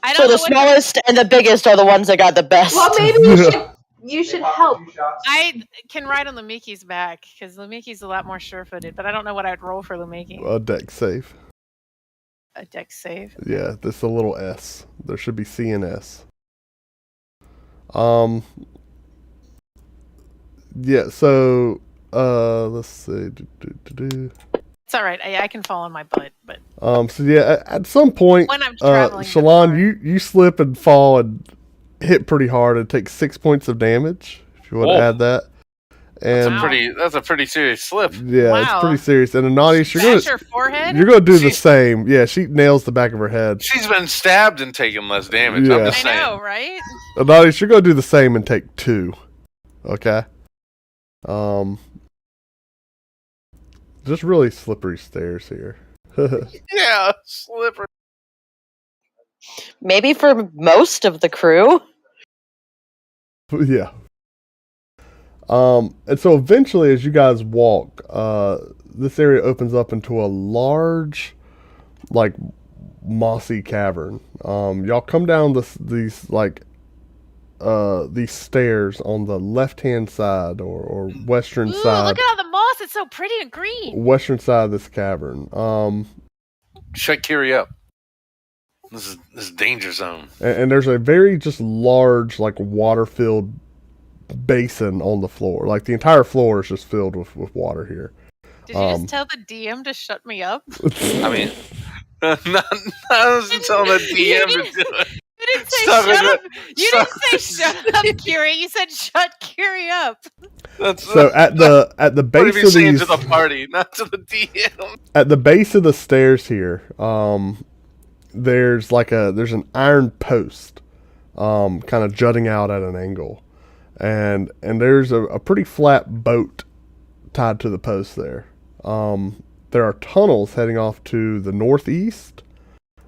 I So don't the know what smallest and the biggest are the ones that got the best. Well, maybe you should help. I can ride on Lumiki's back because Lumiki's a lot more sure-footed. But I don't know what I'd roll for Lumiki. A dex save. A dex save. Yeah, this is a little S. There should be C and S. Yeah, so let's see. It's all right. I can fall on my butt, but So yeah, at some point, when I'm traveling, Shalon, you slip and fall and hit pretty hard and take 6 points of damage. If you want to Whoa. add that. And That's a pretty serious slip. yeah, it's Wow. pretty serious. And Ananias, Smash her forehead. you're gonna do the She's- same. Yeah, she nails the back of her head. She's been stabbed and taken less damage. Yeah. I'm just I saying. know, right? Ananias, you're gonna do the same and take 2. Okay. Just really slippery stairs here. Yeah, slippery. Maybe for most of the crew. Yeah. And so eventually, as you guys walk, this area opens up into a large, like, mossy cavern. Y'all come down these stairs on the left-hand side or western Ooh, side. look at all the moss. It's so pretty and green. Western side of this cavern. Shut Kiri up. This is danger zone. And there's a very just large, like, water-filled basin on the floor. Like, the entire floor is just filled with water here. Did you just tell the DM to shut me up? I mean, not I was telling the DM to do it. You didn't say Stop shut it. up. You didn't say shut up, Kiri. You said shut Kiri up. So at the what are base you of saying these, to the party, not to the DM? at the base of the stairs here, there's an iron post, kind of jutting out at an angle, and there's a pretty flat boat tied to the post there. There are tunnels heading off to the northeast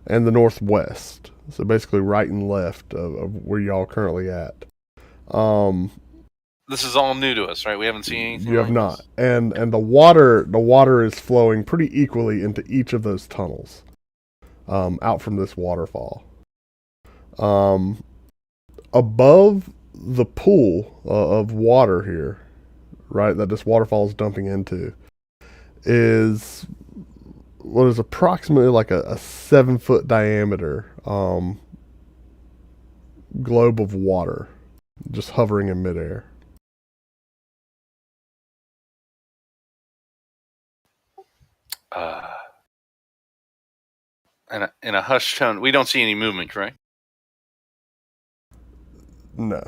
and the northwest. So basically right and left of where y'all currently at. This is all new to us, right? We haven't seen anything. You have like not. this. And the water is flowing pretty equally into each of those tunnels. Out from this waterfall. Above the pool of water here, right, that this waterfall is dumping into, is what is approximately like a 7-foot diameter globe of water just hovering in midair. In a hushed tone, we don't see any movement, correct? No.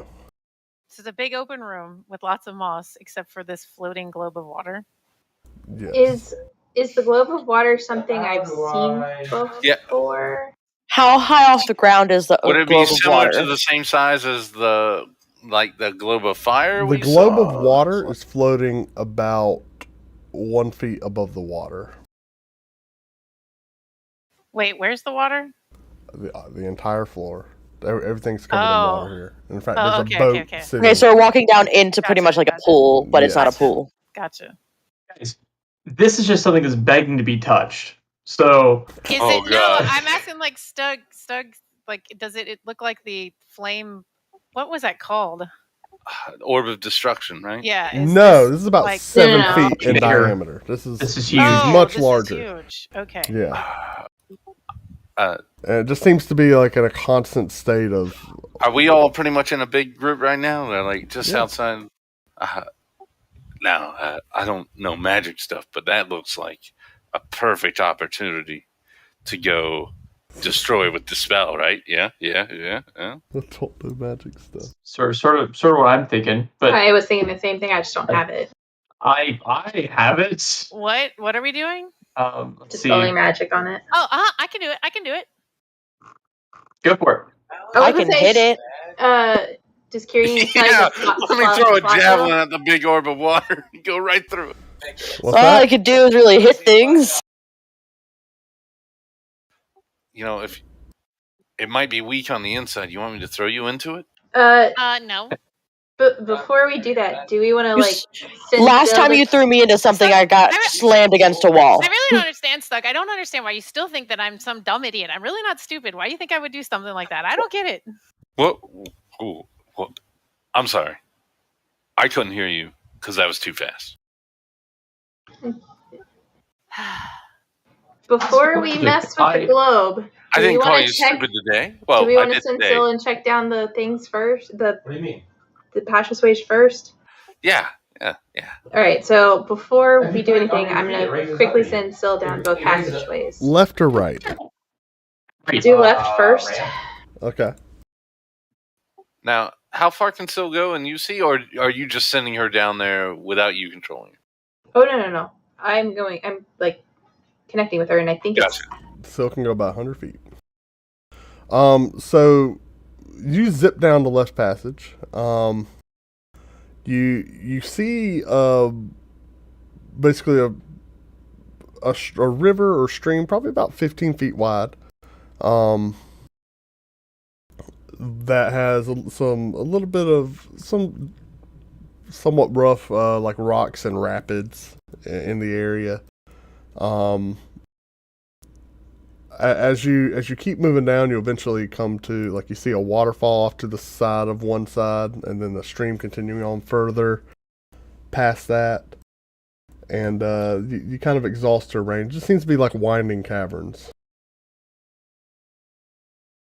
This is a big open room with lots of moss, except for this floating globe of water. Yes. Is the globe of water something I've seen before? How high off the ground is the Would it be globe of similar water? to the same size as the globe of fire? The we globe saw? of water is floating about 1 feet above the water. Wait, where's the water? The entire floor. Everything's covered in water here. In fact, Oh, there's okay, a boat okay. sitting. Okay, so we're walking down into pretty Gotcha, much like a gotcha. pool, but it's not a Yes. pool. Gotcha. Guys, this is just something that's begging to be touched. So Is Oh, it no? God. I'm asking like Stug. Like, does it look like the flame? What was that called? Orb of Destruction, right? Yeah. No, this is about like- 7 No. feet in Bigger. diameter. This is huge. Oh, much this is larger. huge. Okay. Yeah. Uh, And it just seems to be like in a constant state of. Are we all pretty much in a big group right now? They're like just Yeah. outside. Now, I don't know magic stuff, but that looks like a perfect opportunity to go destroy with dispel, right? Yeah. I don't know magic stuff. sort of what I'm thinking, but I was thinking the same thing. I just don't have it. I have it. What are we doing? Let's see. Dispelling magic on it. Oh, I can do it. I can do it. Go for it. I can hit it. Does Kiri Yeah, decide let me throw a javelin at the big orb of water. Go right through it. What's All that? I could do is really hit things. You know, if it might be weak on the inside, you want me to throw you into it? No. But before we do that, do we want to You like? s- send Last Bill time to- you threw me into something, I got slammed against a wall. I really don't understand, Stuck. I don't understand why you still think that I'm some dumb idiot. I'm really not stupid. Why do you think I would do something like that? I don't get it. What? I'm sorry. I couldn't hear you because that was too fast. Before we mess with the globe, I do we didn't call wanna you check- stupid today. Well, do we I want to did send today. Syl and check down the things first? What do you mean? The passageway first. Yeah. All right. So before we do anything, I'm gonna quickly send Syl down both passageways. Left or right? Do left first. Okay. Now, how far can Syl go and you see, or are you just sending her down there without you controlling her? Oh no! I'm like connecting with her, and I think Gotcha. Syl can go about 100 feet. So you zip down the left passage. You see basically a river or stream, probably about 15 feet wide. That has a little bit of some somewhat rough like rocks and rapids in the area. As you keep moving down, you eventually come to, like, you see a waterfall off to the side of one side, and then the stream continuing on further past that. And you kind of exhaust your range. It just seems to be like winding caverns.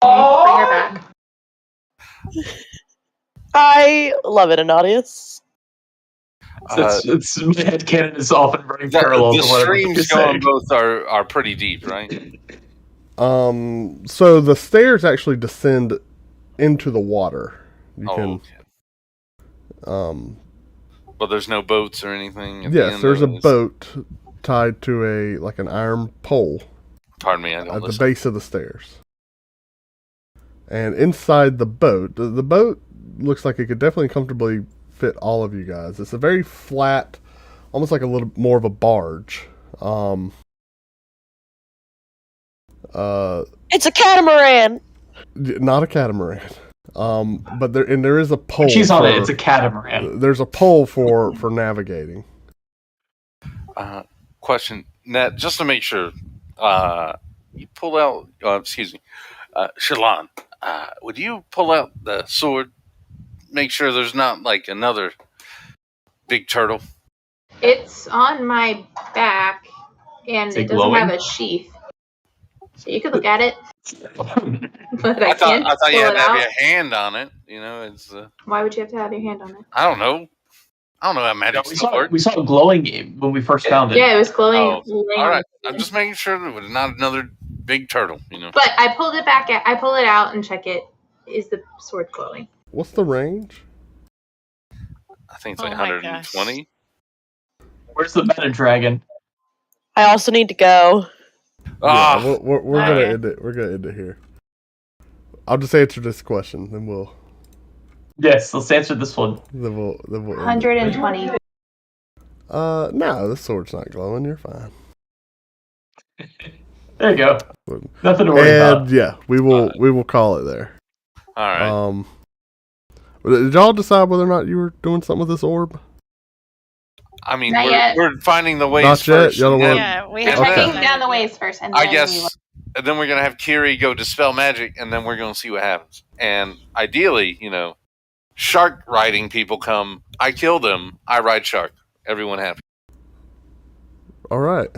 Bring her back. I love it, Anadius. It's my headcanon is often running parallel The to whatever streams you're going saying. both are pretty deep, right? So the stairs actually descend into the water. You can, okay. But there's no boats or anything. At the yes, end there's a of this? boat tied to an iron pole Pardon me, I don't at the listen. base of the stairs. And inside the boat looks like it could definitely comfortably fit all of you guys. It's a very flat, almost like a little more of a barge. It's a catamaran. Not a catamaran. But there is a pole. She's on it. It's a catamaran. There's a pole for navigating. Question, Ned, just to make sure, you pull out, excuse me, Shalon, would you pull out the sword? Make sure there's not like another big turtle. It's on my back, and Is it it doesn't glowing? have a sheath. So you could look at it, but I I thought can't you pull had it to have out. your hand on it. You know, it's Why would you have to have your hand on it? I don't know how magic we saw it glowing when we first found it. Yeah, it was glowing. Oh, laying all on right, the I'm just making sure there was not another big turtle. You know, But I pulled it back. I pull it out and check it. Is the sword glowing? What's the range? I think it's Oh like my 120. Where's the meta dragon? I also need to go. Ah, Yeah, we're gonna Okay. end it. We're gonna end it here. I'll just answer this question, then we'll Yes, let's answer this one. end it. 120. No, this sword's not glowing. You're fine. There you go. Good. Nothing to worry And about. yeah, we will call it there. all right. Did y'all decide whether or not you were doing something with this orb? I mean, Not yet. we're finding the ways Not yet? first. Y'all don't and want- then- Yeah, we and have We're then- checking down the ways first, and then I guess, and then we're gonna have Kiri go dispel magic, and then we're gonna see what happens. And ideally, shark riding people come. I kill them. I ride shark. Everyone happy. All right.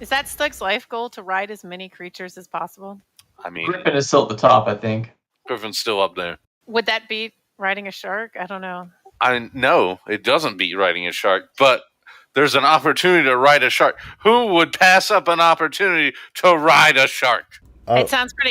Is that Stuck's life goal to ride as many creatures as possible? I mean, Griffin is still at the top, I think. Griffin's still up there. Would that beat riding a shark? I don't know. I know it doesn't beat riding a shark, but there's an opportunity to ride a shark. Who would pass up an opportunity to ride a shark? It sounds pretty